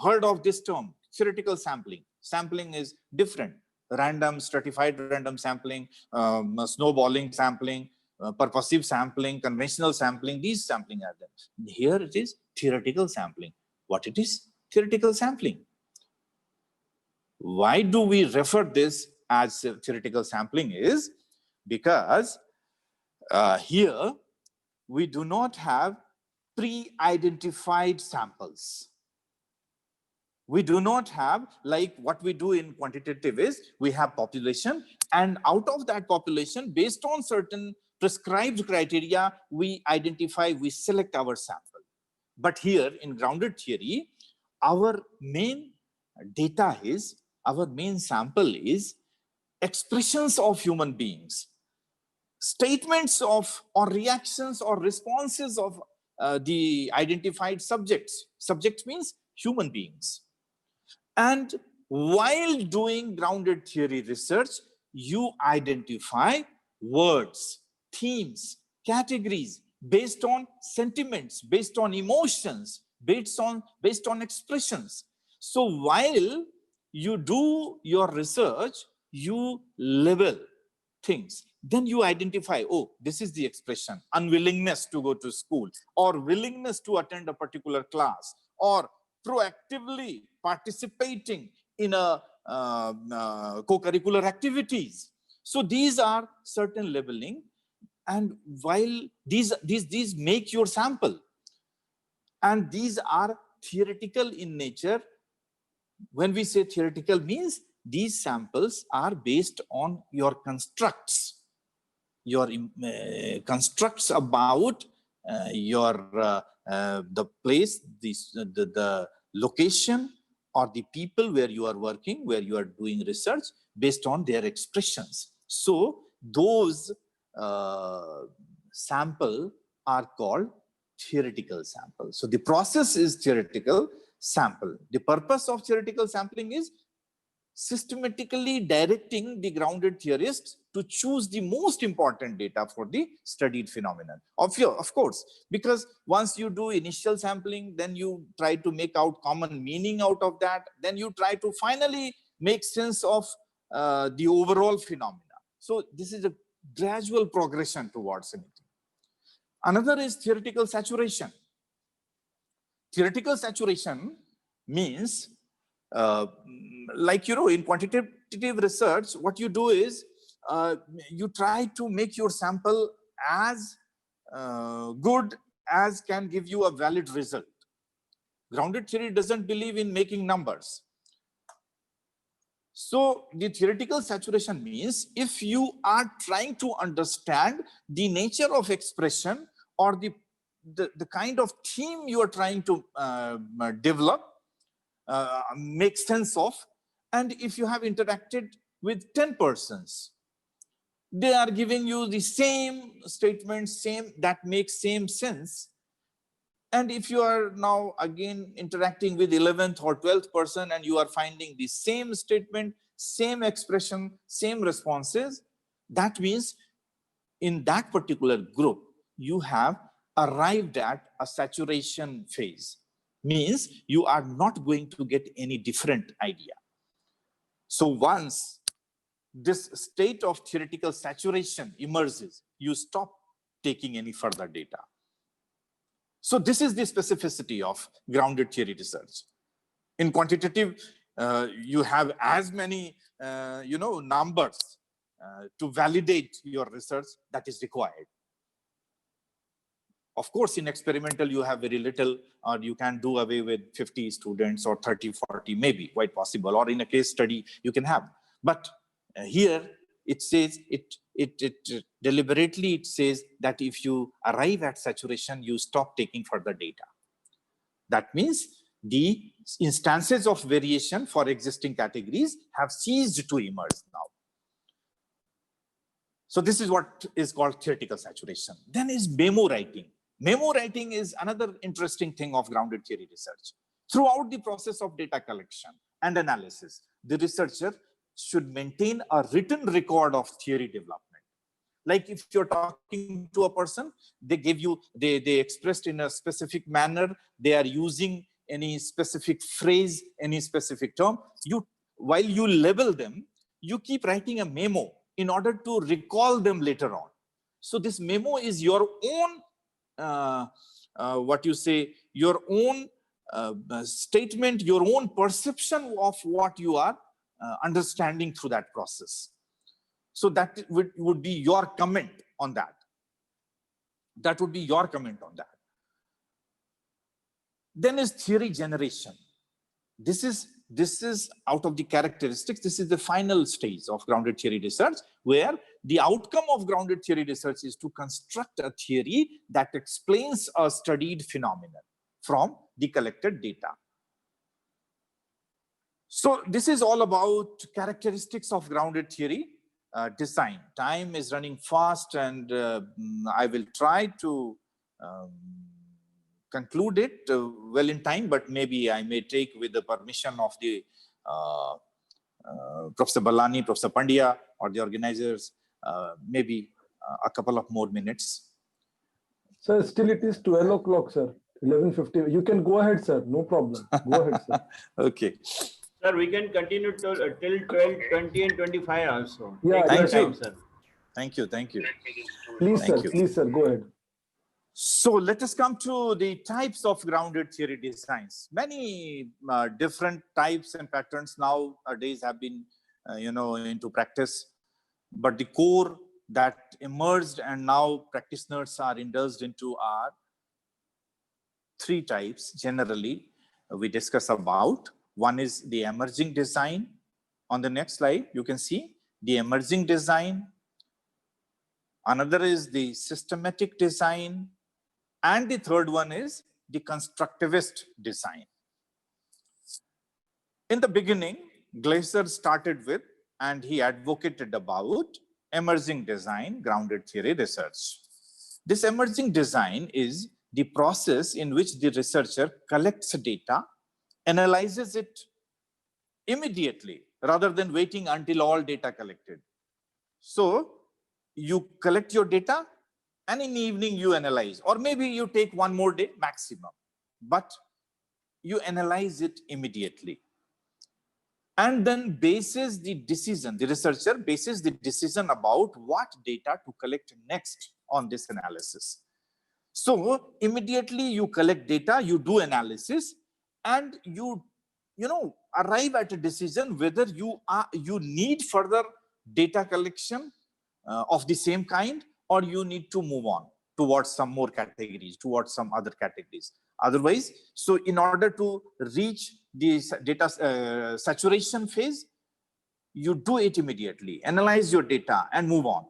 heard of this term, theoretical sampling. Sampling is different. Random, stratified random sampling, snowballing sampling, purposive sampling, conventional sampling, these sampling are there. Here it is theoretical sampling. What it is? Theoretical sampling. Why do we refer this as theoretical sampling is because here we do not have pre-identified samples. We do not have, like what we do in quantitative is, we have population, and out of that population, based on certain prescribed criteria, we identify, we select our sample. But here in grounded theory, our main data is, our main sample is expressions of human beings, statements of or reactions or responses of the identified subjects. Subjects means human beings. And while doing grounded theory research, you identify words, themes, categories based on sentiments, based on emotions, based on expressions. So while you do your research, you label things. Then you identify, oh, this is the expression, unwillingness to go to school, or willingness to attend a particular class, or proactively participating in a co-curricular activities. So these are certain labeling, and while these make your sample, and these are theoretical in nature. When we say theoretical, means these samples are based on your constructs, your constructs about the place, the location, or the people where you are working, where you are doing research, based on their expressions. So those sample are called theoretical sample. So the process is theoretical sample. The purpose of theoretical sampling is systematically directing the grounded theorists to choose the most important data for the studied phenomenon. Of course, because once you do initial sampling, then you try to make out common meaning out of that. Then you try to finally make sense of the overall phenomena. So this is a gradual progression towards anything. Another is theoretical saturation. Theoretical saturation means like, in quantitative research, what you do is you try to make your sample as good as can give you a valid result. Grounded theory doesn't believe in making numbers. So the theoretical saturation means if you are trying to understand the nature of expression or the kind of theme you are trying to develop, make sense of, and if you have interacted with 10 persons, they are giving you the same statement, that makes same sense. And if you are now again interacting with 11th or 12th person and you are finding the same statement, same expression, same responses, that means in that particular group, you have arrived at a saturation phase. Means you are not going to get any different idea. So once this state of theoretical saturation emerges, you stop taking any further data. So this is the specificity of grounded theory research. In quantitative, you have as many, numbers to validate your research that is required. Of course, in experimental, you have very little, or you can do away with 50 students or 30, 40, maybe quite possible. Or in a case study, you can have. But here it says, deliberately it says that if you arrive at saturation, you stop taking further data. That means the instances of variation for existing categories have ceased to emerge now. So this is what is called theoretical saturation. Then is memo writing. Memo writing is another interesting thing of grounded theory research. Throughout the process of data collection and analysis, the researcher should maintain a written record of theory development. Like if you're talking to a person, they give you, they expressed in a specific manner, they are using any specific phrase, any specific term. While you label them, you keep writing a memo in order to recall them later on. So this memo is your own your own statement, your own perception of what you are understanding through that process. So that would be your comment on that. That would be your comment on that. Then is theory generation. This is out of the characteristics. This is the final stage of grounded theory research, where the outcome of grounded theory research is to construct a theory that explains a studied phenomenon from the collected data. So this is all about characteristics of grounded theory design. Time is running fast, and I will try to conclude it well in time, but maybe I may take, with the permission of the Professor Balani, Professor Pandya, or the organizers, maybe a couple of more minutes.
Sir, still it is 12 o'clock, sir. 11:50. You can go ahead, sir. No problem. Go ahead, sir.
Okay.
Sir, we can continue till 12, 20, and 25 also.
Yeah,
Take your
thank you.
time, sir.
Thank you. Thank you.
Please,
Thank
sir.
you.
Please, sir. Go ahead.
So let us come to the types of grounded theory designs. Many different types and patterns nowadays have been, into practice. But the core that emerged and now practitioners are indulged into are three types. Generally, we discuss about. One is the emerging design. On the next slide, you can see the emerging design. Another is the systematic design. And the third one is the constructivist design. In the beginning, Glaser started with, and he advocated about, emerging design, grounded theory research. This emerging design is the process in which the researcher collects data, analyzes it immediately, rather than waiting until all data collected. So you collect your data, and in the evening you analyze, or maybe you take one more day maximum, but you analyze it immediately. And then bases the decision, the researcher bases the decision about what data to collect next on this analysis. So immediately you collect data, you do analysis, and you arrive at a decision whether you need further data collection of the same kind, or you need to move on towards some more categories, towards some other categories. Otherwise, so in order to reach the data saturation phase, you do it immediately, analyze your data and move on.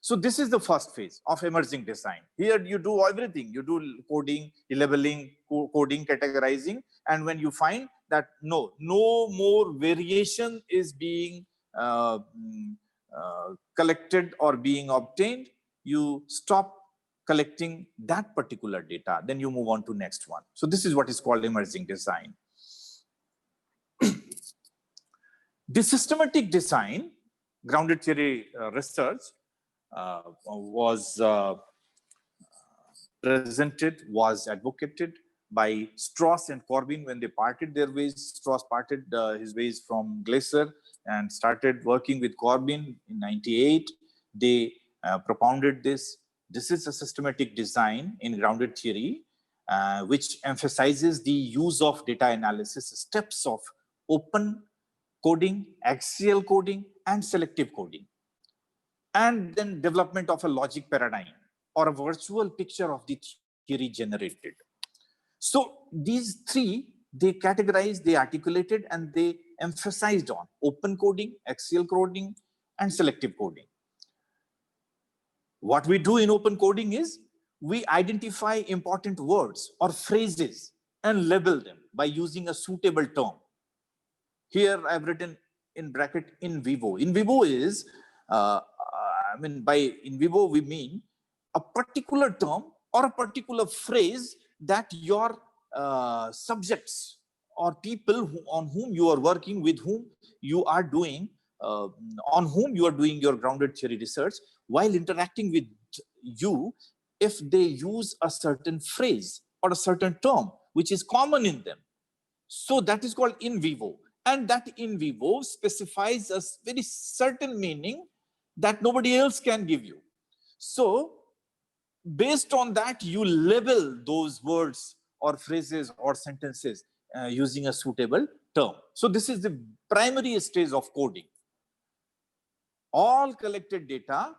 So this is the first phase of emerging design. Here you do everything. You do coding, labeling, coding, categorizing. And when you find that no more variation is being collected or being obtained, you stop collecting that particular data. Then you move on to next one. So this is what is called emerging design. The systematic design, grounded theory research, was presented, was advocated by Strauss and Corbin when they parted their ways. Strauss parted his ways from Glaser and started working with Corbin in '98. They propounded this. This is a systematic design in grounded theory, which emphasizes the use of data analysis steps of open coding, axial coding, and selective coding, and then development of a logic paradigm or a virtual picture of the theory generated. So these three, they categorized, they articulated, and they emphasized on open coding, axial coding, and selective coding. What we do in open coding is we identify important words or phrases and label them by using a suitable term. Here I've written in bracket in vivo. In vivo is, by in vivo we mean a particular term or a particular phrase that your subjects or people on whom you are working, with whom you are doing, on whom you are doing your grounded theory research, while interacting with you, if they use a certain phrase or a certain term which is common in them. So that is called in vivo. And that in vivo specifies a very certain meaning that nobody else can give you. So based on that, you label those words or phrases or sentences using a suitable term. So this is the primary stage of coding. All collected data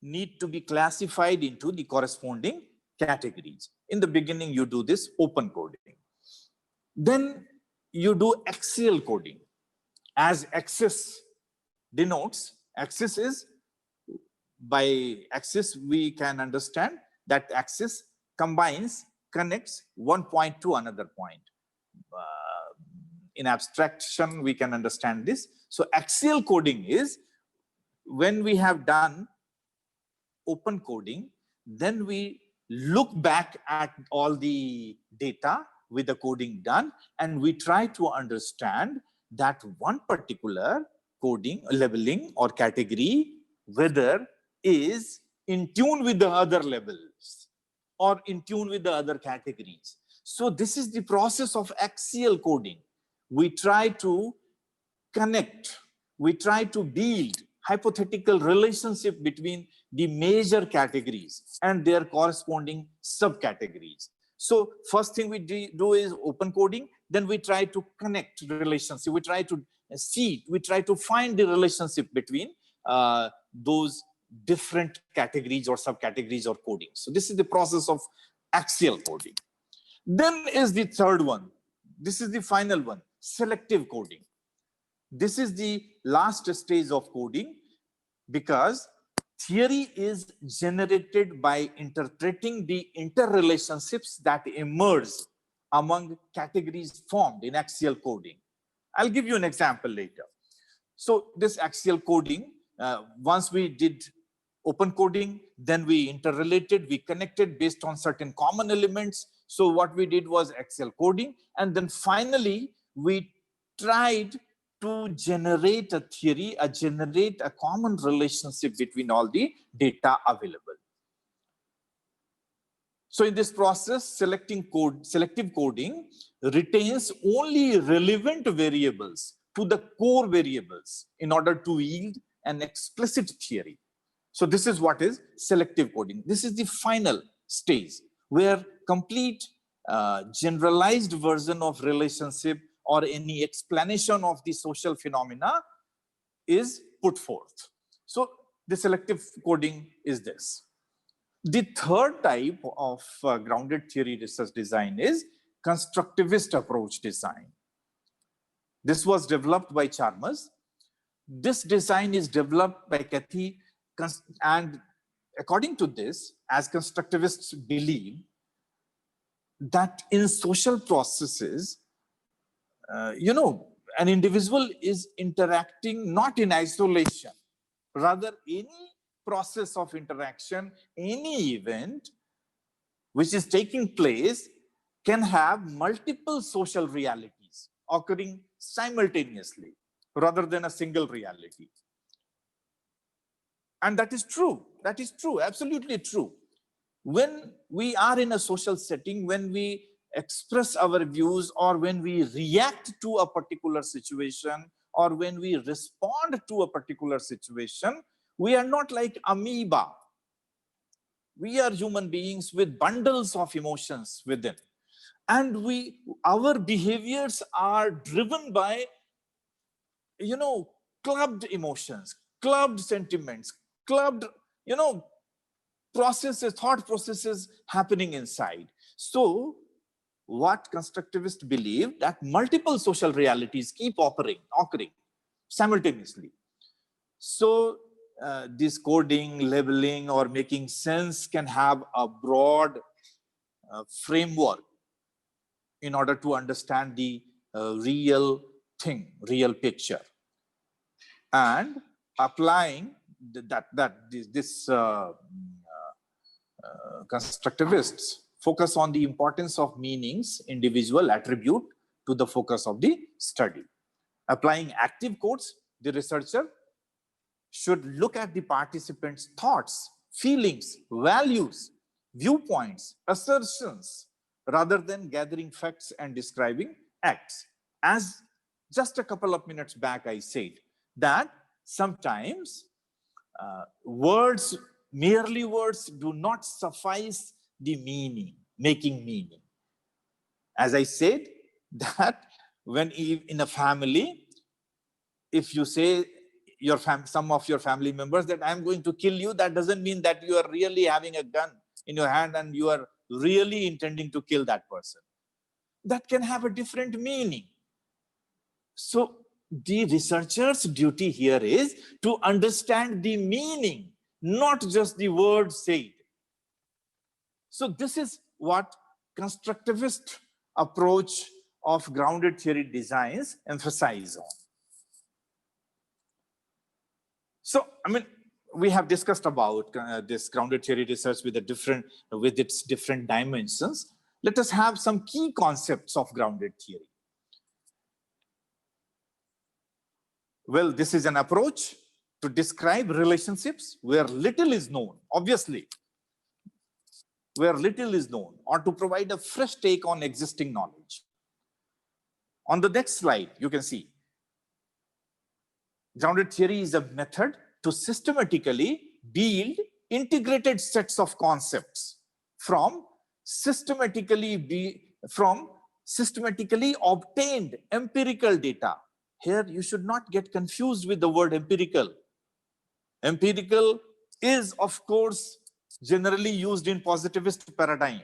need to be classified into the corresponding categories. In the beginning, you do this open coding. Then you do axial coding. As axis denotes, axis is, by axis we can understand that axis combines, connects one point to another point. In abstraction, we can understand this. So axial coding is when we have done open coding, then we look back at all the data with the coding done, and we try to understand that one particular coding, labeling or category, whether is in tune with the other labels or in tune with the other categories. So this is the process of axial coding. We try to connect, we try to build hypothetical relationship between the major categories and their corresponding subcategories. So first thing we do is open coding, then we try to connect the relationship, we try to see, we try to find the relationship between those different categories or subcategories or coding. So this is the process of axial coding. Then is the third one. This is the final one, selective coding. This is the last stage of coding, because theory is generated by interpreting the interrelationships that emerge among categories formed in axial coding. I'll give you an example later. So this axial coding, once we did open coding, then we interrelated, we connected based on certain common elements. So what we did was axial coding, and then finally we tried to generate a theory, generate a common relationship between all the data available. So in this process, selective coding retains only relevant variables to the core variables in order to yield an explicit theory. So this is what is selective coding. This is the final stage where complete generalized version of relationship or any explanation of the social phenomena is put forth. So the selective coding is this. The third type of grounded theory research design is constructivist approach design. This was developed by Chalmers. This design is developed by Kathy, and according to this, as constructivists believe that in social processes, an individual is interacting not in isolation, rather any process of interaction, any event which is taking place can have multiple social realities occurring simultaneously rather than a single reality. And that is true. That is true, absolutely true. When we are in a social setting, when we express our views, or when we react to a particular situation, or when we respond to a particular situation, we are not like amoeba. We are human beings with bundles of emotions within. And our behaviors are driven by, clubbed emotions, clubbed sentiments, clubbed, thought processes happening inside. So what constructivists believe, that multiple social realities keep occurring simultaneously. So this coding, labeling, or making sense can have a broad framework in order to understand the real thing, real picture. And applying this constructivists focus on the importance of meanings, individual attribute to the focus of the study. Applying active codes, the researcher should look at the participants' thoughts, feelings, values, viewpoints, assertions, rather than gathering facts and describing acts. As just a couple of minutes back I said, that sometimes merely words do not suffice the meaning, making meaning. As I said, that when in a family, if you say some of your family members that I'm going to kill you, that doesn't mean that you are really having a gun in your hand and you are really intending to kill that person. That can have a different meaning. So the researcher's duty here is to understand the meaning, not just the word said. So this is what constructivist approach of grounded theory designs emphasize on. So, we have discussed about this grounded theory research with its different dimensions. Let us have some key concepts of grounded theory. Well, this is an approach to describe relationships where little is known, obviously, where little is known, or to provide a fresh take on existing knowledge. On the next slide, you can see grounded theory is a method to systematically build integrated sets of concepts from systematically obtained empirical data. Here, you should not get confused with the word empirical. Empirical is, of course, generally used in positivist paradigm.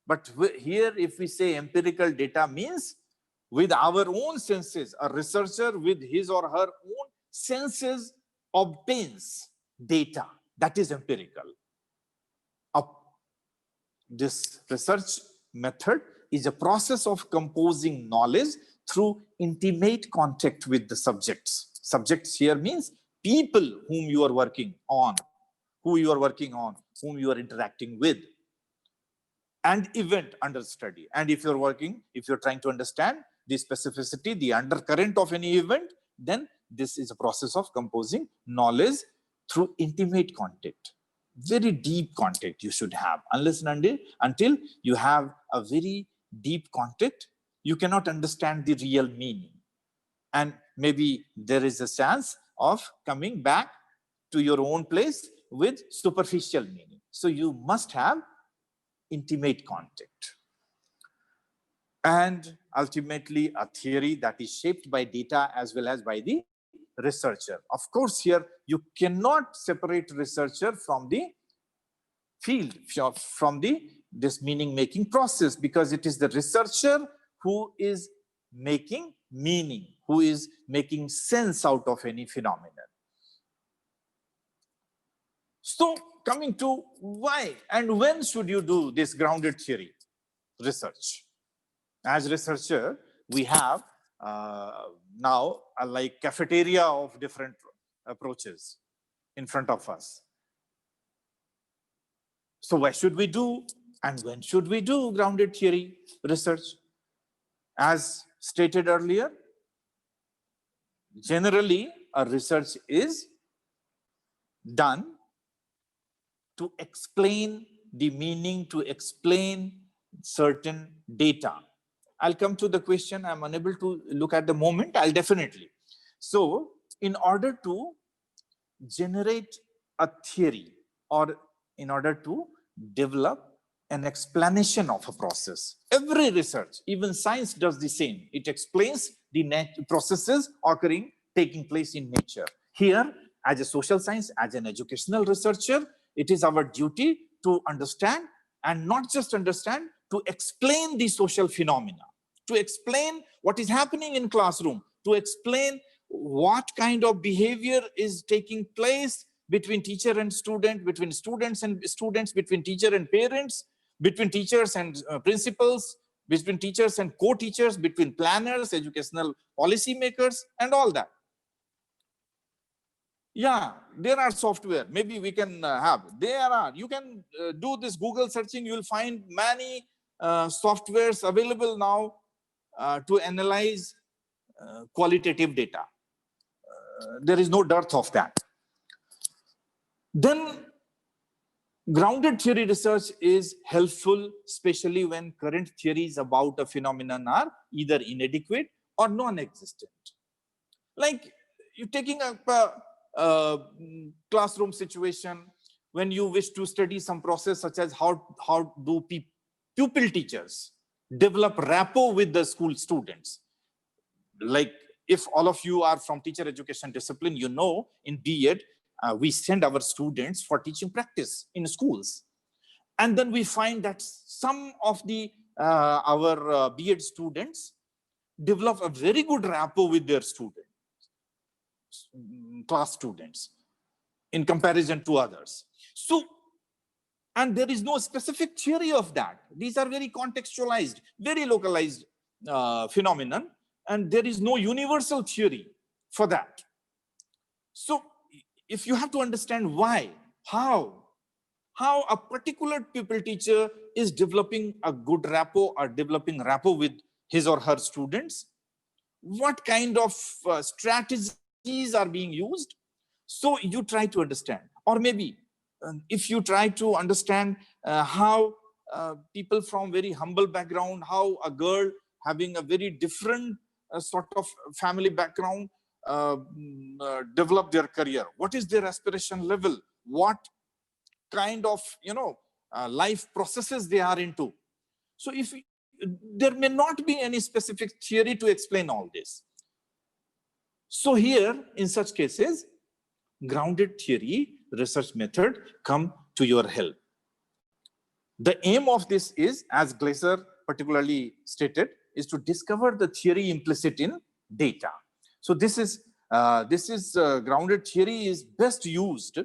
But here, if we say empirical data, means with our own senses, a researcher with his or her own senses obtains data. That is empirical. This research method is a process of composing knowledge through intimate contact with the subjects. Subjects here means people whom you are working on, whom you are interacting with, and event under study. And if you're trying to understand the specificity, the undercurrent of any event, then this is a process of composing knowledge through intimate contact. Very deep contact you should have. Unless and until you have a very deep contact, you cannot understand the real meaning. And maybe there is a chance of coming back to your own place with superficial meaning. So you must have intimate contact. and ultimately a theory that is shaped by data as well as by the researcher. Of course, here you cannot separate researcher from the field, from this meaning making process, because it is the researcher who is making meaning, who is making sense out of any phenomenon. So coming to why and when should you do this grounded theory research? As researcher, we have now like cafeteria of different approaches in front of us. So why should we do and when should we do grounded theory research? As stated earlier, generally a research is done to explain the meaning, to explain certain data. I'll come to the question. I'm unable to look at the moment. I'll definitely. So in order to generate a theory, or in order to develop an explanation of a process, every research, even science, does the same. It explains the processes occurring, taking place in nature. Here, as a social science, as an educational researcher, it is our duty to understand, and not just understand, to explain the social phenomena, to explain what is happening in classroom, to explain what kind of behavior is taking place between teacher and student, between students and students, between teacher and parents, between teachers and principals, between teachers and co-teachers, between planners, educational policy makers, and all that. Yeah, there are software. Maybe we can have. There are. You can do this Google searching. You will find many softwares available now to analyze qualitative data. There is no dearth of that. Then grounded theory research is helpful, especially when current theories about a phenomenon are either inadequate or non-existent. Like you're taking a classroom situation when you wish to study some process such as how do pupil teachers develop rapport with the school students. Like if all of you are from teacher education discipline, you know in B.Ed, we send our students for teaching practice in schools. And then we find that some of the our B.Ed students develop a very good rapport with their students, class students, in comparison to others. So, and there is no specific theory of that. These are very contextualized, very localized phenomenon, and there is no universal theory for that. So, if you have to understand why, how a particular pupil teacher is developing a good rapport or developing rapport with his or her students, what kind of strategies are being used, so you try to understand. Or maybe if you try to understand how people from very humble background, how a girl having a very different sort of family background develop their career, what is their aspiration level, what kind of life processes they are into. So if there may not be any specific theory to explain all this. So here in such cases, grounded theory research method come to your help. The aim of this is, as Glaser particularly stated, is to discover the theory implicit in data. So this is grounded theory is best used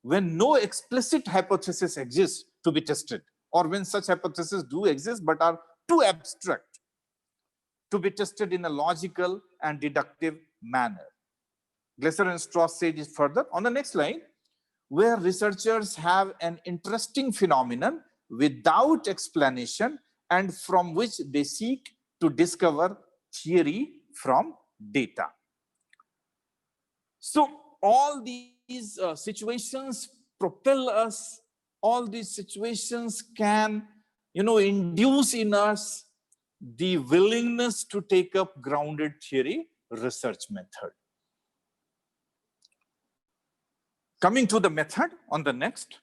when no explicit hypothesis exists to be tested, or when such hypotheses do exist but are too abstract to be tested in a logical and deductive manner. Glaser and Strauss say this further on the next slide, where researchers have an interesting phenomenon without explanation and from which they seek to discover theory from data. So all these situations propel us, all these situations can, induce in us the willingness to take up grounded theory research method. Coming to the method on the next,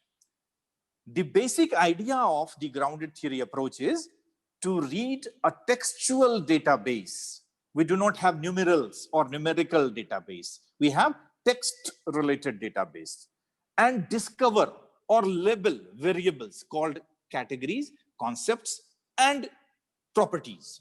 the basic idea of the grounded theory approach is to read a textual database. We do not have numerals or numerical database. We have text-related database, and discover or label variables called categories, concepts, and properties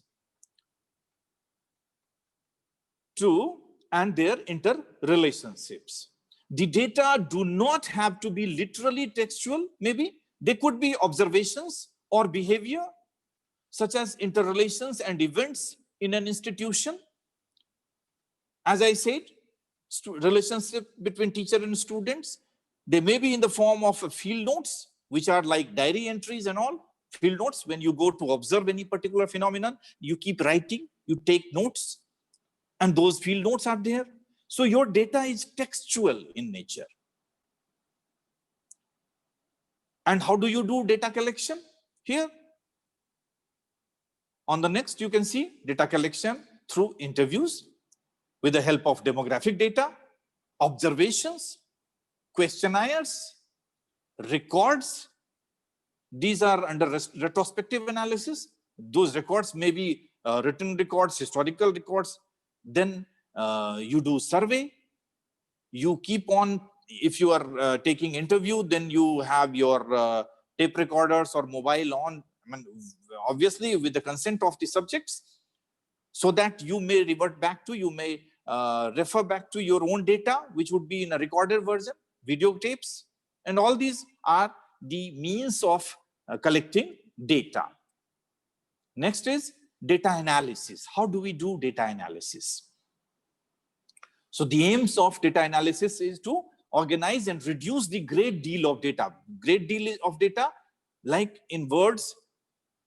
and their interrelationships. The data do not have to be literally textual. Maybe they could be observations or behavior, such as interrelations and events in an institution. As I said, relationship between teacher and students, they may be in the form of field notes, which are like diary entries and all. Field notes, when you go to observe any particular phenomenon, you keep writing, you take notes, and those field notes are there. So your data is textual in nature. And how do you do data collection? Here, on the next, you can see data collection through interviews with the help of demographic data, observations, questionnaires, records. These are under retrospective analysis. Those records may be written records, historical records. Then you do survey. You keep on, if you are taking interview, then you have your tape recorders or mobile on, I mean, obviously with the consent of the subjects, so that you may revert back to, you may refer back to your own data, which would be in a recorded version, videotapes, and all these are the means of collecting data. Next is data analysis. How do we do data analysis? So the aims of data analysis is to organize and reduce the great deal of data. Great deal of data, like in words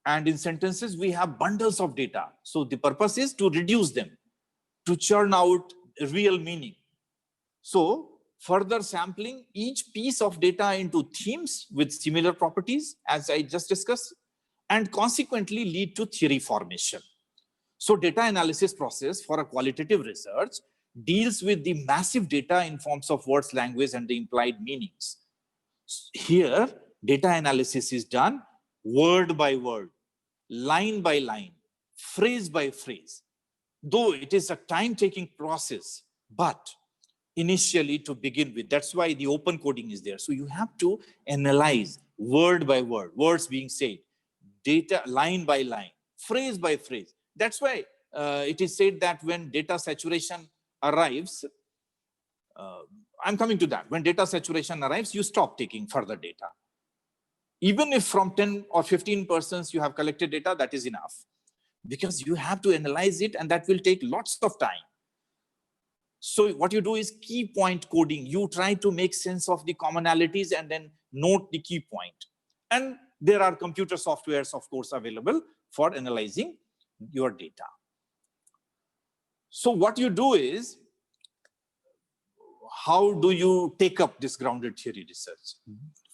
and in sentences, we have bundles of data. So the purpose is to reduce them, to churn out real meaning. So further sampling each piece of data into themes with similar properties, as I just discussed, and consequently lead to theory formation. So data analysis process for a qualitative research deals with the massive data in forms of words, language, and the implied meanings. Here, data analysis is done word by word, line by line, phrase by phrase. Though it is a time-taking process, but initially to begin with, that's why the open coding is there. So you have to analyze word by word, words being said, data line by line, phrase by phrase. That's why it is said that when data saturation arrives, I'm coming to that. When data saturation arrives, you stop taking further data. Even if from 10 or 15 persons you have collected data, that is enough, because you have to analyze it, and that will take lots of time. So what you do is key point coding. You try to make sense of the commonalities and then note the key point. And there are computer softwares, of course, available for analyzing your data. So what you do is, how do you take up this grounded theory research?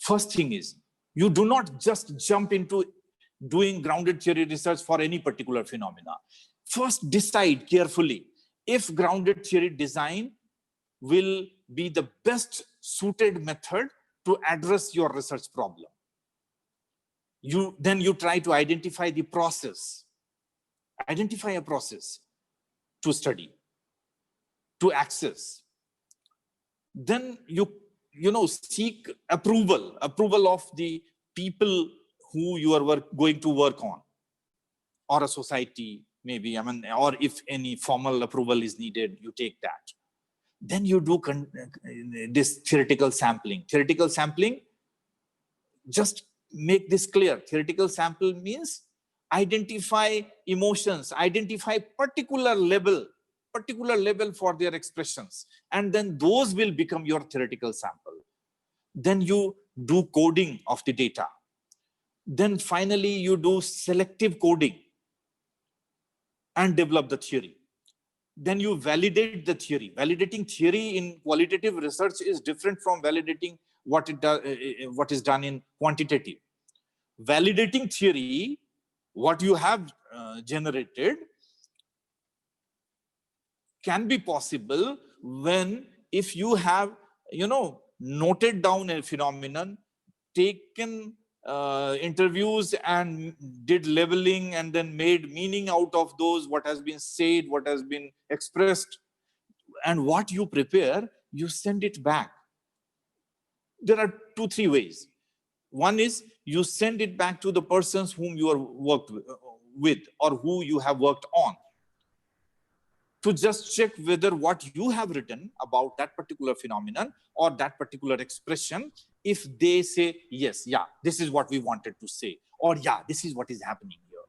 First thing is, you do not just jump into doing grounded theory research for any particular phenomena. First, decide carefully if grounded theory design will be the best suited method to address your research problem. Then you try to identify the process, identify a process to study, to access. Then you seek approval of the people who you are going to work on, or a society maybe, or if any formal approval is needed, you take that. Then you do this theoretical sampling. Theoretical sampling, just make this clear. Theoretical sample means identify emotions, identify particular level for their expressions, and then those will become your theoretical sample. Then you do coding of the data. Then finally you do selective coding and develop the theory. Then you validate the theory. Validating theory in qualitative research is different from validating what is done in quantitative. Validating theory, what you have generated, can be possible if you have noted down a phenomenon, taken interviews and did labeling and then made meaning out of those, what has been said, what has been expressed, and what you prepare, you send it back. There are 2-3 ways. One is you send it back to the persons whom you are worked with or who you have worked on, to just check whether what you have written about that particular phenomenon or that particular expression, if they say, yes, yeah, this is what we wanted to say, or yeah, this is what is happening here,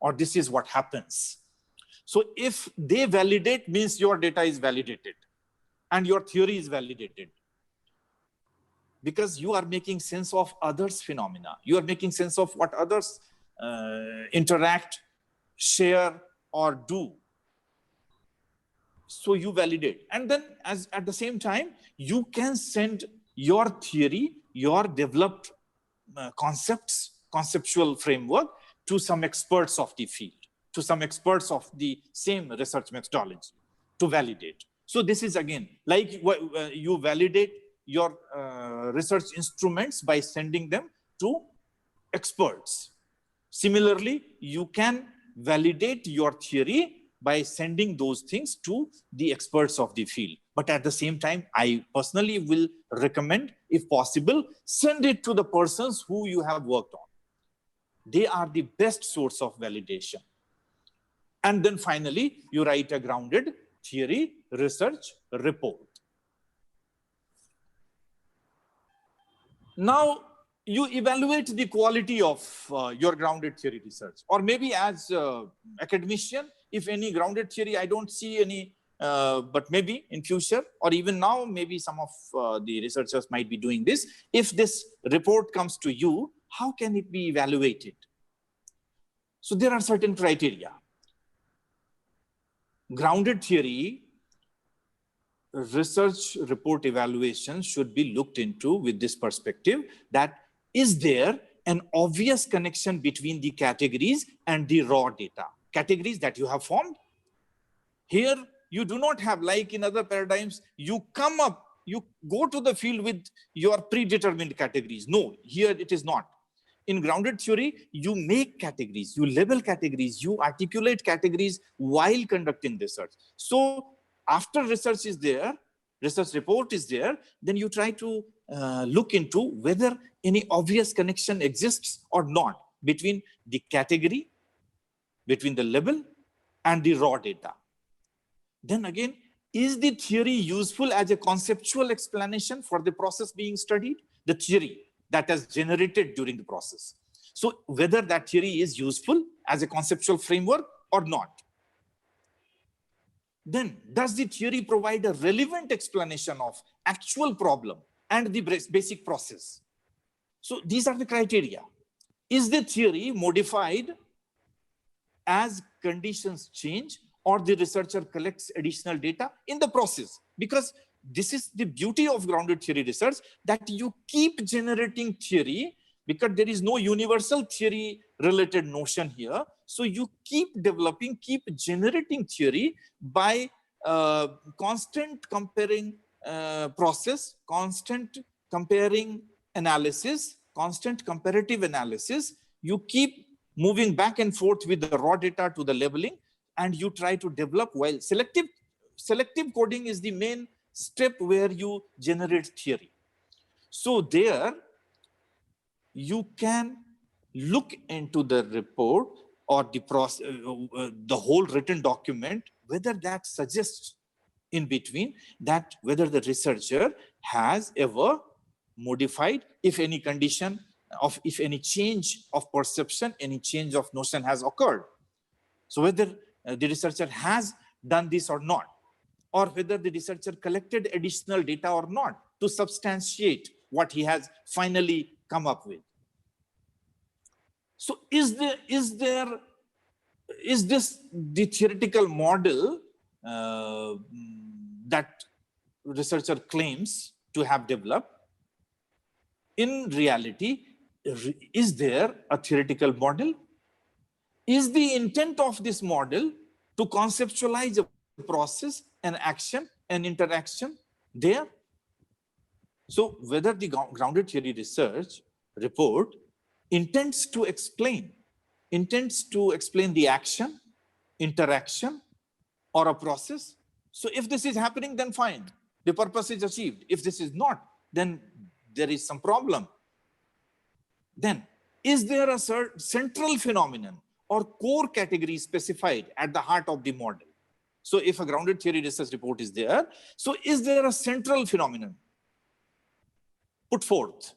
or this is what happens. So if they validate, means your data is validated and your theory is validated, because you are making sense of others' phenomena. You are making sense of what others interact, share, or do. So you validate. And then at the same time, you can send your theory, your developed concepts, conceptual framework to some experts of the field, to some experts of the same research methodology to validate. So this is again, like you validate your research instruments by sending them to experts. Similarly, you can validate your theory by sending those things to the experts of the field. But at the same time, I personally will recommend, if possible, send it to the persons who you have worked on. They are the best source of validation. And then finally, you write a grounded theory research report. Now, you evaluate the quality of your grounded theory research, or maybe as academician, if any grounded theory, I don't see any, but maybe in future, or even now, maybe some of the researchers might be doing this. If this report comes to you, how can it be evaluated? So there are certain criteria. Grounded theory research report evaluation should be looked into with this perspective, that is there an obvious connection between the categories and the raw data? Categories that you have formed. Here, you do not have, like in other paradigms, you come up, you go to the field with your predetermined categories. No, here it is not. In grounded theory, you make categories, you label categories, you articulate categories while conducting research. So after research is there, research report is there, then you try to look into whether any obvious connection exists or not between the category, between the label and the raw data. Then again, is the theory useful as a conceptual explanation for the process being studied? The theory that is generated during the process. So whether that theory is useful as a conceptual framework or not. Then does the theory provide a relevant explanation of actual problem and the basic process? So these are the criteria. Is the theory modified as conditions change, or the researcher collects additional data in the process? Because this is the beauty of grounded theory research, that you keep generating theory, because there is no universal theory related notion here. So you keep developing, keep generating theory by constant comparing process, constant comparing analysis, constant comparative analysis. You keep moving back and forth with the raw data to the labeling, and you try to develop, while selective coding is the main step where you generate theory. So there you can look into the report or the process, the whole written document, whether that suggests in between that whether the researcher has ever modified, if any condition of, if any change of perception, any change of notion has occurred. So whether the researcher has done this or not, or whether the researcher collected additional data or not to substantiate what he has finally come up with. So is this the theoretical model that researcher claims to have developed? In reality, is there a theoretical model? Is the intent of this model to conceptualize a process, an action, an interaction there? So whether the grounded theory research report intends to explain the action, interaction, or a process. So if this is happening, then fine, the purpose is achieved. If this is not, then there is some problem. Then, is there a central phenomenon or core category specified at the heart of the model? So if a grounded theory research report is there, so is there a central phenomenon put forth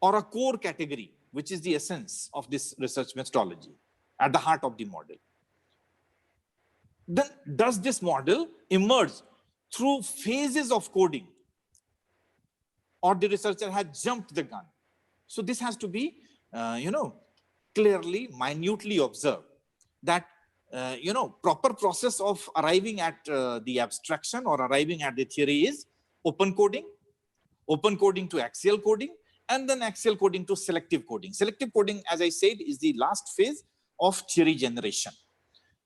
or a core category, which is the essence of this research methodology at the heart of the model? Then does this model emerge through phases of coding, or the researcher has jumped the gun? So this has to be, clearly, minutely observed, that, proper process of arriving at the abstraction or arriving at the theory is open coding to axial coding, and then axial coding to selective coding. Selective coding, as I said, is the last phase of theory generation.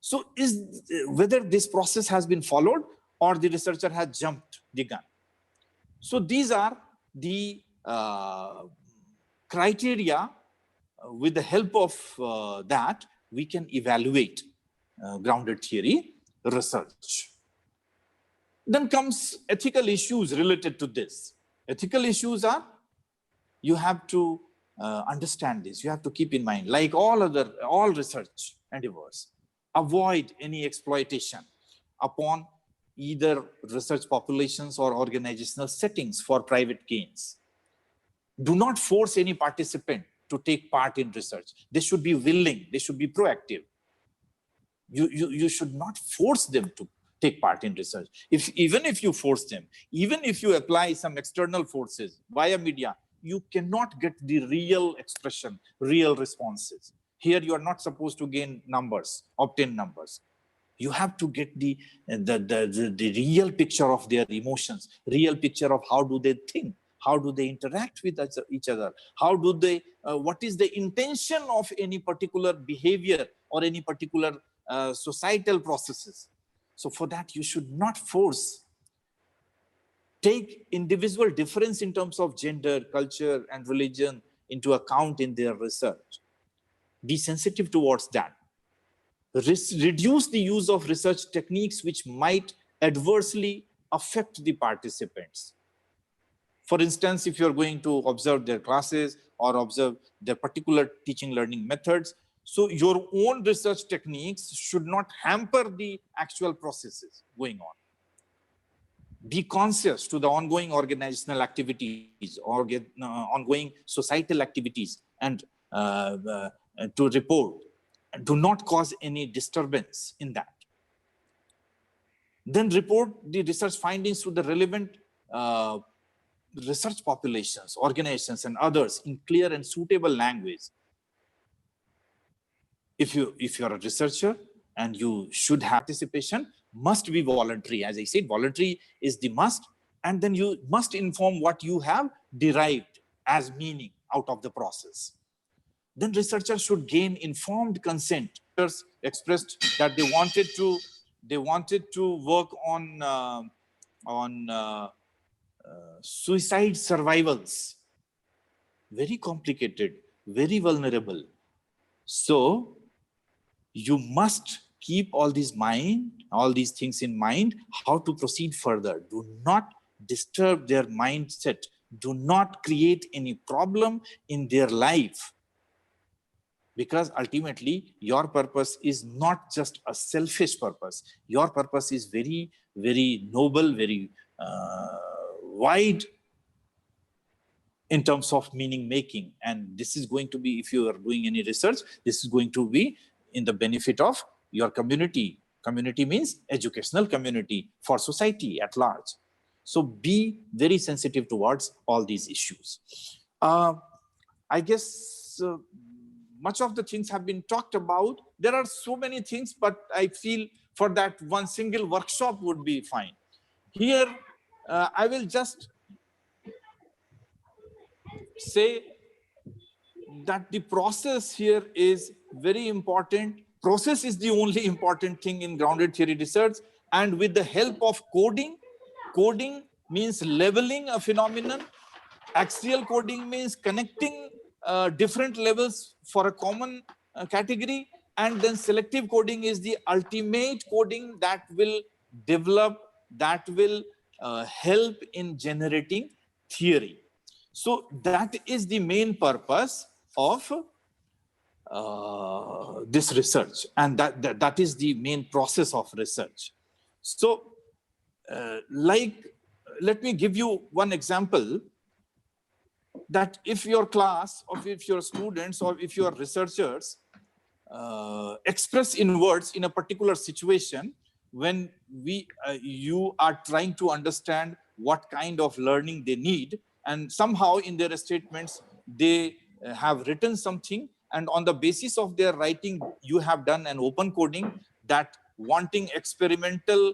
So whether this process has been followed or the researcher has jumped the gun. So these are the criteria. With the help of that, we can evaluate grounded theory research. Then comes ethical issues related to this. Ethical issues are, you have to understand this, you have to keep in mind, like all research endeavors, avoid any exploitation upon either research populations or organizational settings for private gains. Do not force any participant to take part in research. They should be willing, they should be proactive. You should not force them to take part in research. Even if you force them, even if you apply some external forces via media, you cannot get the real expression, real responses. Here you are not supposed to gain numbers, obtain numbers. You have to get the real picture of their emotions, real picture of how do they think, how do they interact with each other, how do they, what is the intention of any particular behavior or any particular societal processes. So for that, you should not force. Take individual difference in terms of gender, culture, and religion into account in their research. Be sensitive towards that. Reduce the use of research techniques which might adversely affect the participants. For instance, if you're going to observe their classes or observe their particular teaching learning methods, so your own research techniques should not hamper the actual processes going on. Be conscious to the ongoing organizational activities or ongoing societal activities and to report. Do not cause any disturbance in that. Then report the research findings to the relevant research populations, organizations, and others in clear and suitable language. If you're a researcher and you should have participation, must be voluntary. As I said, voluntary is the must, and then you must inform what you have derived as meaning out of the process. Then researchers should gain informed consent. Expressed that they wanted to work on suicide survivals. Very complicated, very vulnerable. So you must keep all these things in mind, how to proceed further. Do not disturb their mindset. Do not create any problem in their life. Because ultimately, your purpose is not just a selfish purpose. Your purpose is very, very noble, very wide in terms of meaning making. And this is going to be, if you are doing any research, this is going to be in the benefit of your community. Community means educational community for society at large. So be very sensitive towards all these issues. I guess much of the things have been talked about. There are so many things, but I feel for that one single workshop would be fine. Here, I will just say that the process here is very important. Process is the only important thing in grounded theory research. And with the help of coding means leveling a phenomenon. Axial coding means connecting different levels for a common category, and then selective coding is the ultimate coding that will develop, that will help in generating theory. So that is the main purpose of this research, and that is the main process of research. So let me give you one example, that if your class, or if your students, or if your researchers express in words in a particular situation, when you are trying to understand what kind of learning they need, and somehow in their statements they have written something, and on the basis of their writing you have done an open coding, that wanting experiential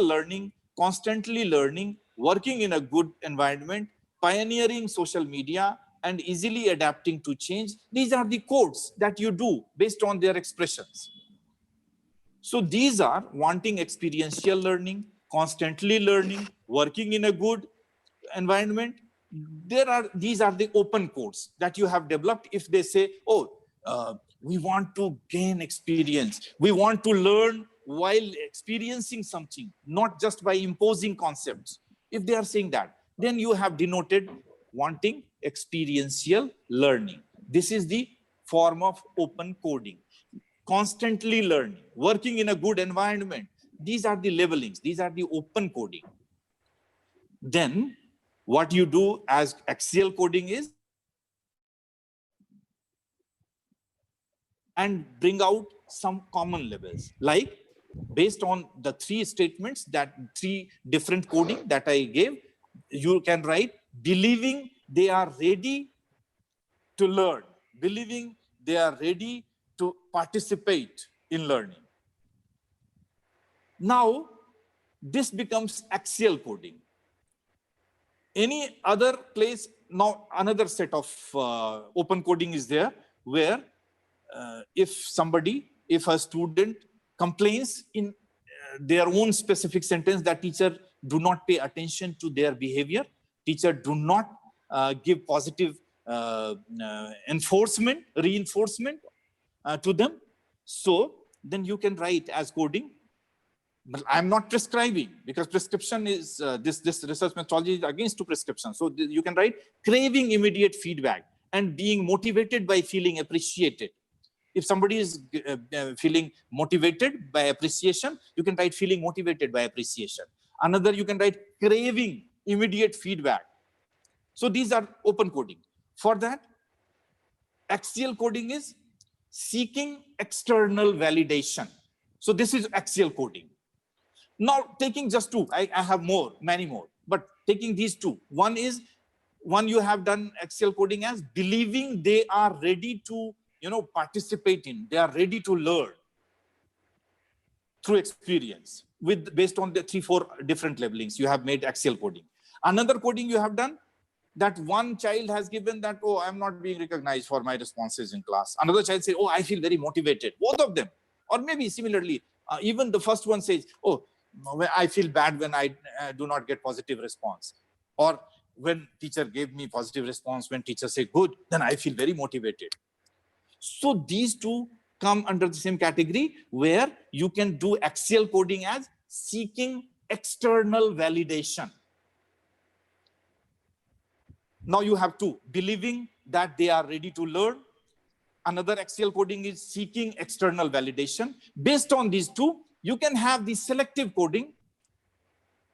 learning, constantly learning, working in a good environment, pioneering social media, and easily adapting to change. These are the codes that you do based on their expressions. So these are wanting experiential learning, constantly learning, working in a good environment. These are the open codes that you have developed. If they say, oh, we want to gain experience, we want to learn while experiencing something, not just by imposing concepts. If they are saying that, then you have denoted wanting experiential learning. This is the form of open coding. Constantly learning, working in a good environment. These are the labelings. These are the open coding. Then what you do as axial coding is, and bring out some common labels, like based on the three statements, that three different coding that I gave, you can write believing they are ready to learn, believing they are ready to participate in learning. Now, this becomes axial coding. Any other place, now another set of open coding is there, where if a student complains in their own specific sentence that teacher do not pay attention to their behavior, teacher do not give positive reinforcement to them, so then you can write as coding. But I'm not prescribing, because prescription is this research methodology is against to prescription. So you can write craving immediate feedback and being motivated by feeling appreciated. If somebody is feeling motivated by appreciation, you can write feeling motivated by appreciation. Another, you can write craving immediate feedback. So these are open coding. For that, axial coding is seeking external validation. So this is axial coding. Now taking just two, I have many more, but taking these two. One you have done axial coding as believing they are ready to participate in, they are ready to learn through experience, based on the 3-4 different labelings you have made axial coding. Another coding you have done, that one child has given that, oh, I'm not being recognized for my responses in class. Another child says, oh, I feel very motivated. Both of them. Or maybe similarly, even the first one says, oh, I feel bad when I do not get positive response. Or when teacher gave me positive response, when teacher say good, then I feel very motivated. So these two come under the same category, where you can do axial coding as seeking external validation. Now you have two, believing that they are ready to learn. Another axial coding is seeking external validation. Based on these two, you can have the selective coding,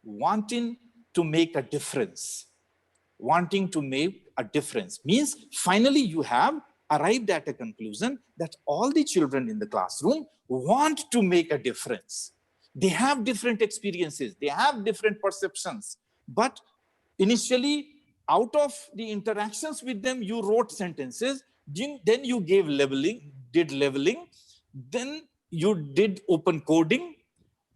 wanting to make a difference. Wanting to make a difference means finally you have arrived at a conclusion that all the children in the classroom want to make a difference. They have different experiences, they have different perceptions, but initially, out of the interactions with them, you wrote sentences, then you gave did labeling, then you did open coding,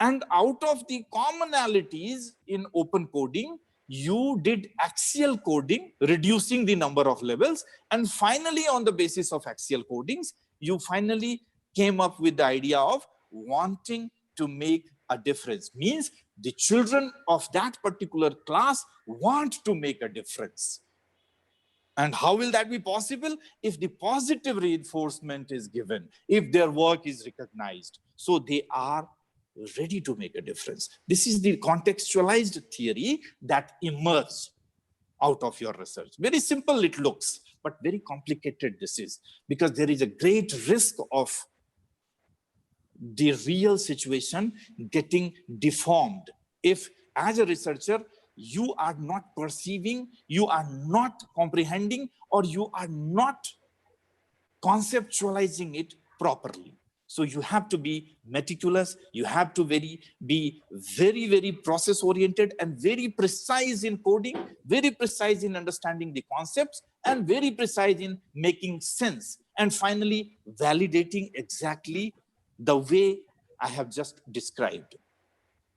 and out of the commonalities in open coding, you did axial coding, reducing the number of levels, and finally, on the basis of axial codings, you finally came up with the idea of wanting to make a difference. Means the children of that particular class want to make a difference. And how will that be possible? If the positive reinforcement is given, if their work is recognized, so they are ready to make a difference. This is the contextualized theory that emerges out of your research. Very simple it looks, but very complicated this is, because there is a great risk of the real situation getting deformed if, as a researcher, you are not perceiving, you are not comprehending, or you are not conceptualizing it properly. So you have to be meticulous, you have to be very, very process oriented and very precise in coding, very precise in understanding the concepts, and very precise in making sense. And finally, validating exactly the way I have just described.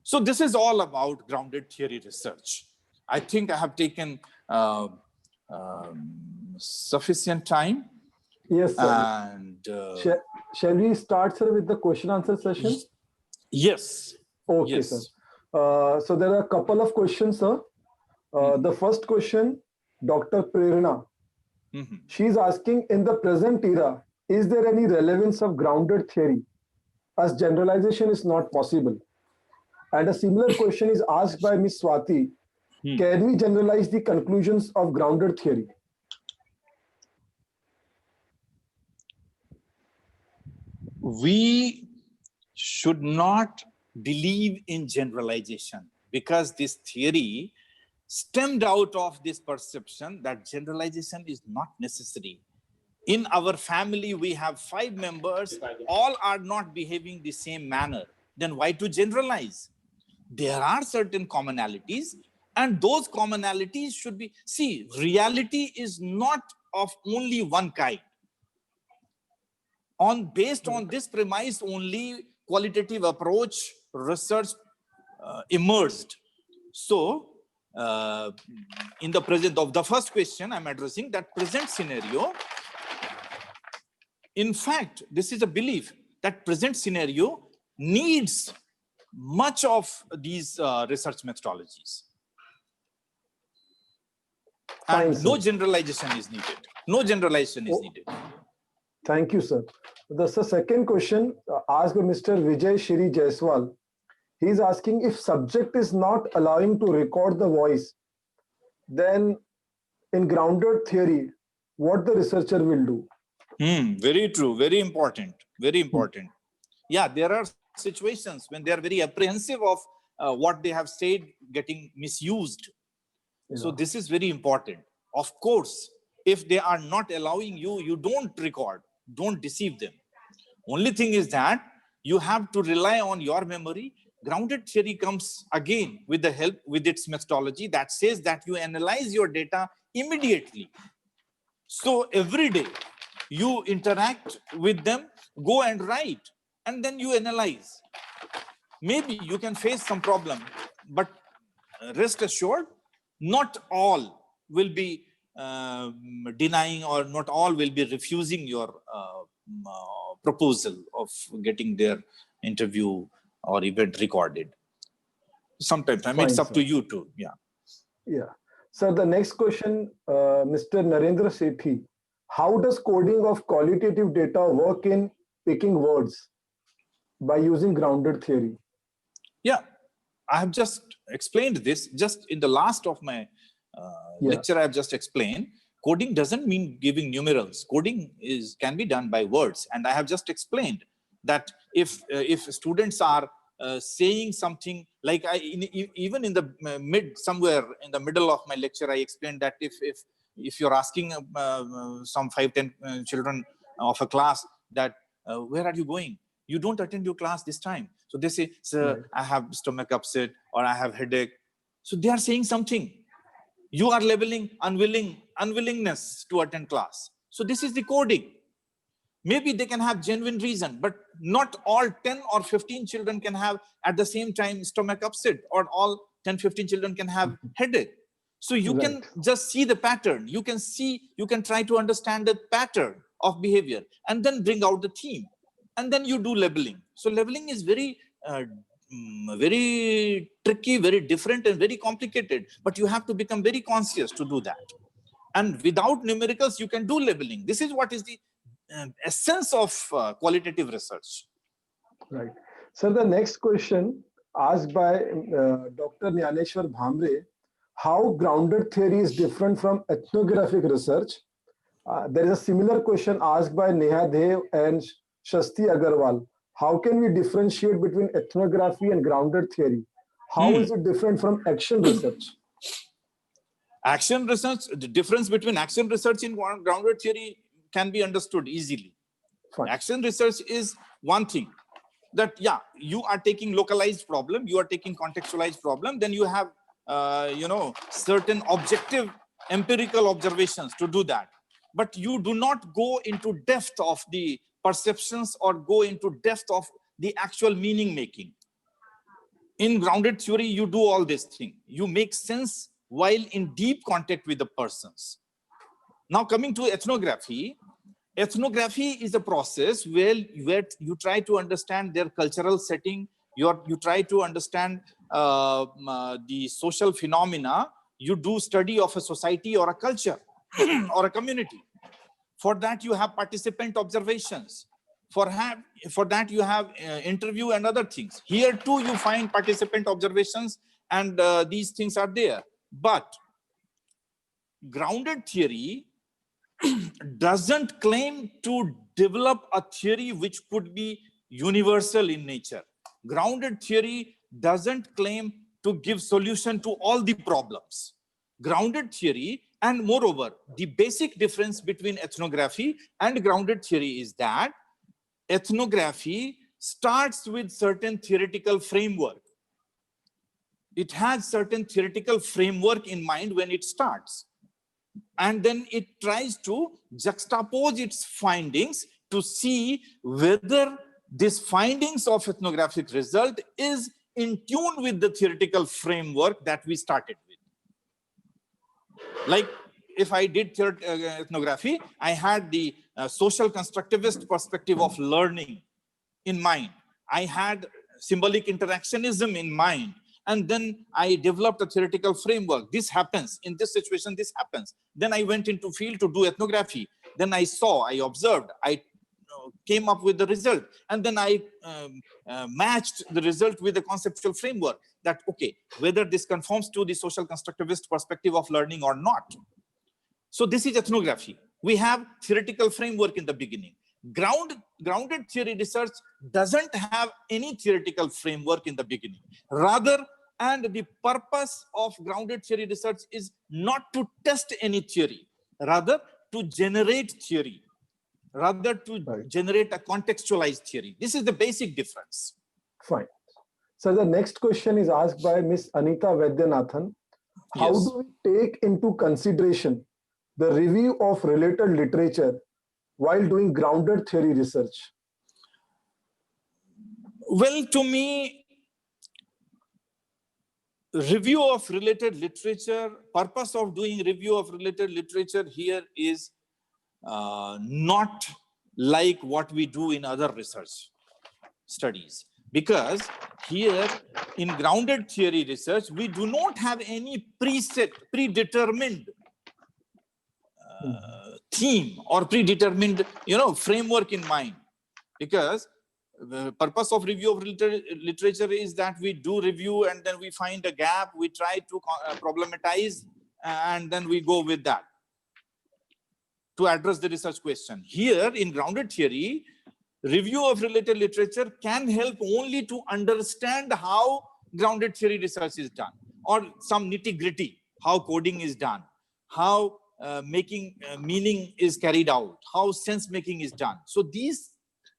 So this is all about grounded theory research. I think I have taken sufficient time.
Yes, sir.
And
Shall we start, sir, with the question answer session?
yes.
Okay,
Yes.
sir. So there are a couple of questions, sir. The first question, Dr. Prerna,
Mhm.
she's asking, in the present era, is there any relevance of grounded theory, as generalization is not possible? And a similar question is asked by Ms. Swati. Can we generalize the conclusions of grounded theory?
We should not believe in generalization, because this theory stemmed out of this perception that generalization is not necessary. In our family, we have 5 members, all are not behaving the same manner. Then why to generalize? There are certain commonalities, and those commonalities should be, see, reality is not of only one kind. Based on this premise only, qualitative approach research emerged. So in the present of the first question, I'm addressing that present scenario. In fact, this is a belief that present scenario needs much of these research methodologies. And
Fine,
no
sir.
generalization is needed. No generalization is needed.
Thank you, sir. The second question asked by Mr. Vijay Shri Jaiswal. He's asking, if subject is not allowing to record the voice, then in grounded theory, what the researcher will do?
Very true. Very important. Very important. Yeah, there are situations when they are very apprehensive of what they have said getting misused. So this is very important. Of course, if they are not allowing you, you don't record. Don't deceive them. Only thing is that you have to rely on your memory. Grounded theory comes again with the help with its methodology that says that you analyze your data immediately. So every day you interact with them, go and write, and then you analyze. Maybe you can face some problem, but rest assured, not all will be denying, or not all will be refusing your proposal of getting their interview or event recorded. Sometimes, I mean, it's up to you too. Yeah.
Yeah. Sir, the next question, Mr. Narendra Sethi. How does coding of qualitative data work in picking words by using grounded theory?
Yeah, I have just explained this just in the last of my lecture. I have just explained coding doesn't mean giving numerals. Coding can be done by words, and I have just explained that if students are saying something like even in the somewhere in the middle of my lecture, I explained that if you're asking some 5-10 children of a class that where are you going? You don't attend your class this time. So they say, sir, I have stomach upset, or I have headache. So they are saying something. You are labeling unwillingness to attend class. So this is the coding. Maybe they can have genuine reason, but not all 10 or 15 children can have at the same time stomach upset, or all 10-15 children can have headache. So you can just see the pattern. You can try to understand the pattern of behavior and then bring out the theme. And then you do labeling. So labeling is very tricky, very different, and very complicated. But you have to become very conscious to do that. And without numericals, you can do labeling. This is what is the essence of qualitative research.
Right. So the next question asked by Dr. Nyaneshwar Bhamre, how grounded theory is different from ethnographic research? There is a similar question asked by Neha Dev and Shasti Agarwal. How can we differentiate between ethnography and grounded theory? How is it different from action research?
Action research, the difference between action research and grounded theory can be understood easily.
Fine.
Action research is one thing that, yeah, you are taking localized problem, you are taking contextualized problem, then you have, certain objective empirical observations to do that. But you do not go into depth of the perceptions or go into depth of the actual meaning making. In grounded theory, you do all this thing. You make sense while in deep contact with the persons. Now coming to ethnography, ethnography is a process where you try to understand their cultural setting, you try to understand the social phenomena, you do study of a society or a culture or a community. For that, you have participant observations. For that, you have interview and other things. Here too, you find participant observations and these things are there. But grounded theory doesn't claim to develop a theory which could be universal in nature. Grounded theory doesn't claim to give solution to all the problems. Grounded theory, and moreover, the basic difference between ethnography and grounded theory is that ethnography starts with certain theoretical framework. It has certain theoretical framework in mind when it starts. And then it tries to juxtapose its findings to see whether this findings of ethnographic result is in tune with the theoretical framework that we started with. Like if I did ethnography, I had the social constructivist perspective of learning in mind. I had symbolic interactionism in mind. And then I developed a theoretical framework. This happens in this situation, this happens. Then I went into field to do ethnography. Then I saw, I observed, I came up with the result. And then I matched the result with the conceptual framework that, okay, whether this conforms to the social constructivist perspective of learning or not. So this is ethnography. We have theoretical framework in the beginning. Grounded theory research doesn't have any theoretical framework in the beginning. Rather, and the purpose of grounded theory research is not to test any theory, rather to generate theory, rather to generate a contextualized theory. This is the basic difference.
Fine. So the next question is asked by Ms. Anita Vaidyanathan. How do we take into consideration the review of related literature while doing grounded theory research?
Well, to me, review of related literature, purpose of doing review of related literature here is not like what we do in other research studies. Because here in grounded theory research, we do not have any predetermined theme or predetermined, framework in mind. Because the purpose of review of literature is that we do review and then we find a gap, we try to problematize, and then we go with that to address the research question. Here in grounded theory, review of related literature can help only to understand how grounded theory research is done, or some nitty-gritty, how coding is done, how making meaning is carried out, how sense making is done. So these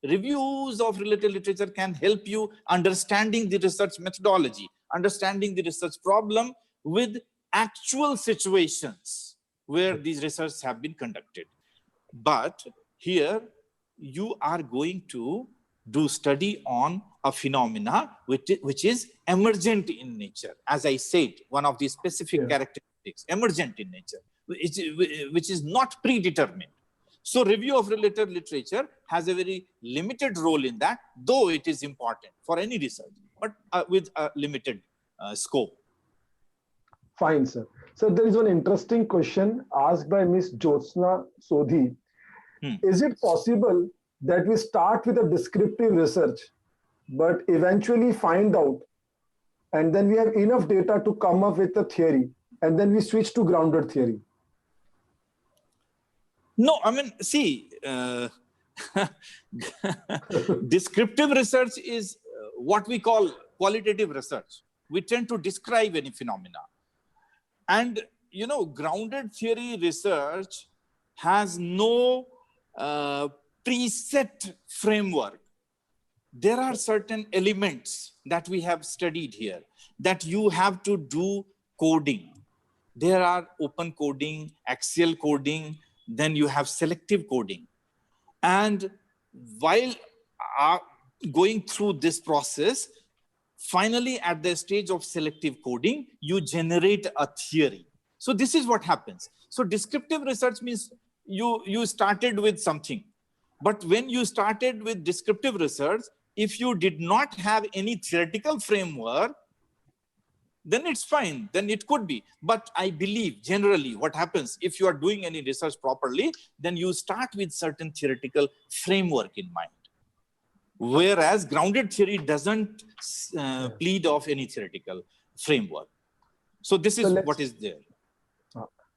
reviews of related literature can help you understanding the research methodology, understanding the research problem with actual situations where these research have been conducted. But here you are going to do study on a phenomena which is emergent in nature. As I said, one of the specific characteristics, emergent in nature, which is not predetermined. So review of related literature has a very limited role in that, though it is important for any research, but with a limited scope.
Fine, sir. So there is one interesting question asked by Miss Jyotsna Sodhi. Is it possible that we start with a descriptive research, but eventually find out, and then we have enough data to come up with a theory, and then we switch to grounded theory?
No, I mean, see, descriptive research is what we call qualitative research. We tend to describe any phenomena. And, you know, grounded theory research has no preset framework. There are certain elements that we have studied here that you have to do coding. There are open coding, axial coding, then you have selective coding. And while going through this process, finally at the stage of selective coding, you generate a theory. So this is what happens. So descriptive research means you started with something. But when you started with descriptive research, if you did not have any theoretical framework, then it's fine, then it could be. But I believe generally what happens, if you are doing any research properly, then you start with certain theoretical framework in mind. Whereas grounded theory doesn't plead of any theoretical framework. So this is what is there.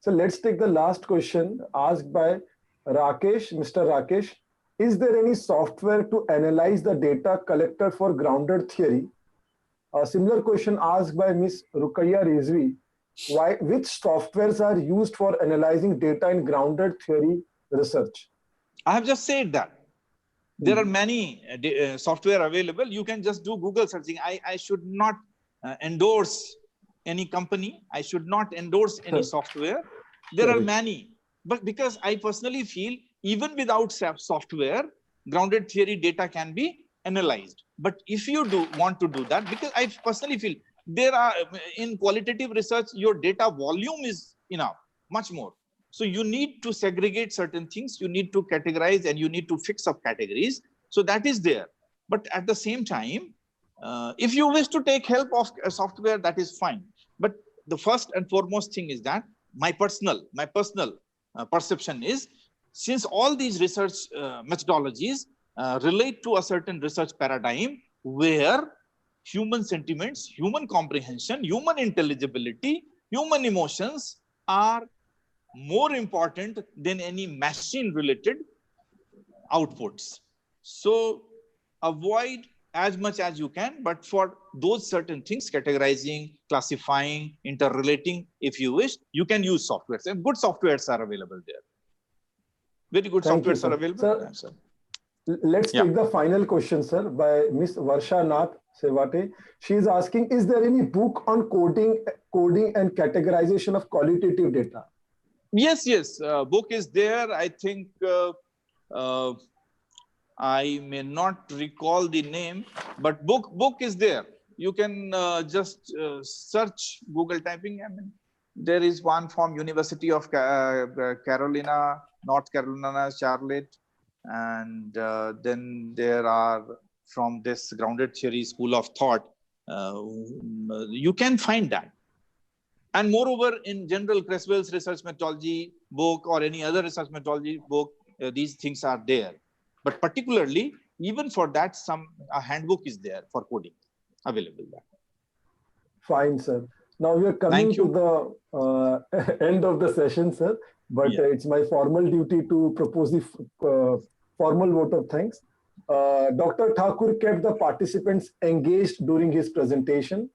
So let's take the last question asked by Rakesh, Mr. Rakesh. Is there any software to analyze the data collected for grounded theory? A similar question asked by Ms. Rukaiya Rizvi. Which softwares are used for analyzing data in grounded theory research?
I have just said that. There are many software available. You can just do Google searching. I should not endorse any company. I should not endorse any software. There are many. But because I personally feel even without software, grounded theory data can be analyzed. But if you want to do that, because I personally feel there are in qualitative research, your data volume is enough, much more. So you need to segregate certain things, you need to categorize, and you need to fix up categories. So that is there. But at the same time, if you wish to take help of a software, that is fine. But the first and foremost thing is that my personal perception is, since all these research methodologies relate to a certain research paradigm where human sentiments, human comprehension, human intelligibility, human emotions are more important than any machine-related outputs. So avoid as much as you can, but for those certain things, categorizing, classifying, interrelating, if you wish, you can use softwares. And good softwares are available there. Very good softwares are available.
Sir, let's take the final question, sir, by Ms. Varsha Nath Sevate. She is asking, is there any book on coding and categorization of qualitative data?
Yes, book is there. I think I may not recall the name, but book is there. You can just search Google typing. I mean, there is one from University of Carolina, North Carolina, Charlotte, and then there are from this grounded theory school of thought. You can find that. And moreover, in general, Creswell's research methodology book or any other research methodology book, these things are there. But particularly, even for that, a handbook is there for coding available there.
Fine, sir. Now we are coming to the end of the session, sir. But it's my formal duty to propose the formal vote of thanks. Dr. Thakur kept the participants engaged during his presentation.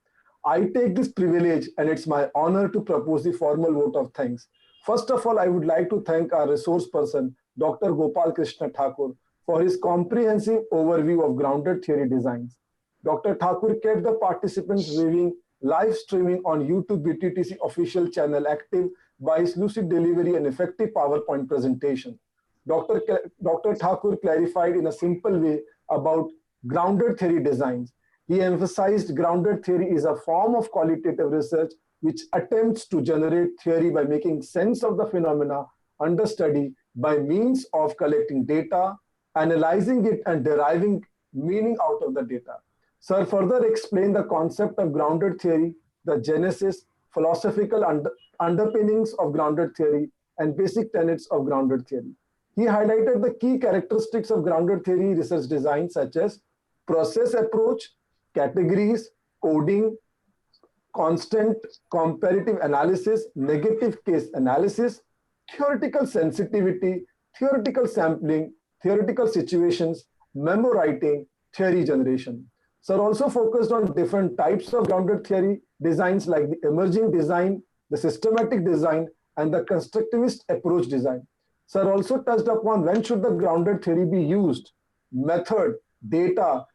I take this privilege and it's my honor to propose the formal vote of thanks. First of all, I would like to thank our resource person, Dr. Gopal Krishna Thakur, for his comprehensive overview of grounded theory designs. Dr. Thakur kept the participants viewing live streaming on YouTube BTTC official channel active by his lucid delivery and effective PowerPoint presentation. Dr. Thakur clarified in a simple way about grounded theory designs. He emphasized grounded theory is a form of qualitative research which attempts to generate theory by making sense of the phenomena under study by means of collecting data, analyzing it, and deriving meaning out of the data. Sir further explained the concept of grounded theory, the genesis, philosophical underpinnings of grounded theory, and basic tenets of grounded theory. He highlighted the key characteristics of grounded theory research design, such as process approach, categories, coding, constant comparative analysis, negative case analysis, theoretical sensitivity, theoretical sampling, theoretical situations, memo writing, theory generation. Sir also focused on different types of grounded theory designs like the emerging design, the systematic design, and the constructivist approach design. Sir also touched upon when should the grounded theory be used, method, data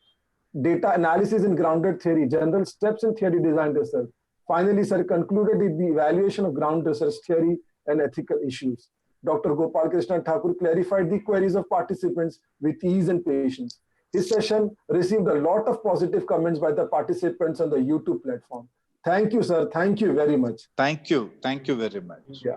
analysis in grounded theory, general steps in theory design research. Finally, sir concluded with the evaluation of ground research theory and ethical issues. Dr. Gopal Krishna Thakur clarified the queries of participants with ease and patience. His session received a lot of positive comments by the participants on the YouTube platform. Thank you, sir. Thank you very much.
Thank you. Thank you very much.
Yeah.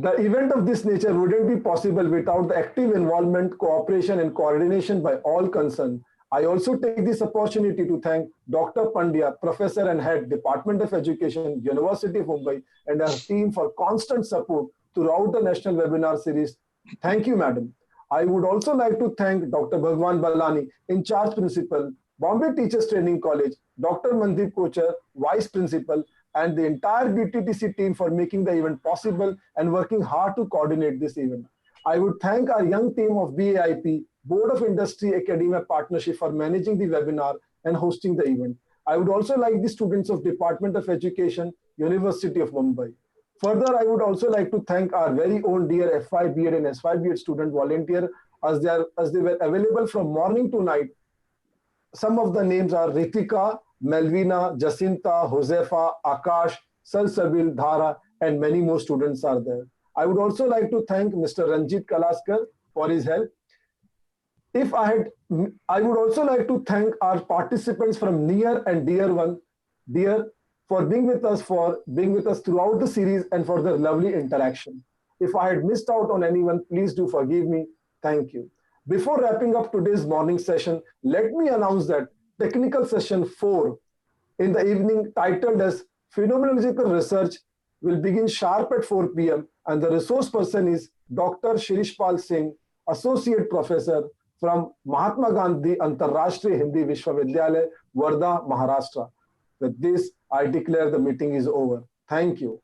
The event of this nature wouldn't be possible without the active involvement, cooperation, and coordination by all concerned. I also take this opportunity to thank Dr. Pandya, Professor and Head, Department of Education, University of Mumbai, and our team for constant support throughout the national webinar series. Thank you, Madam. I would also like to thank Dr. Bhagwan Balani, in charge principal, Bombay Teachers Training College, Dr. Mandeep Kochar, Vice Principal, and the entire BTTC team for making the event possible and working hard to coordinate this event. I would thank our young team of BAIP, Board of Industry Academia Partnership for managing the webinar and hosting the event. I would also like the students of Department of Education, University of Mumbai. Further, I would also like to thank our very own dear FY BEd and SY BEd student volunteer as they were available from morning to night. Some of the names are Ritika, Melvina, Jacinta, Josefa, Akash, Salsabil, Dhara, and many more students are there. I would also like to thank Mr. Ranjit Kalaskar for his help. I would also like to thank our participants from near and dear for being with us throughout the series and for the lovely interaction. If I had missed out on anyone, please do forgive me. Thank you. Before wrapping up today's morning session, let me announce that technical session 4 in the evening, titled as Phenomenological Research, will begin sharp at 4 p.m. and the resource person is Dr. Shirishpal Singh, Associate Professor from Mahatma Gandhi Antarrashtriya Hindi Vishwavidyalaya, Wardha, Maharashtra. With this, I declare the meeting is over. Thank you.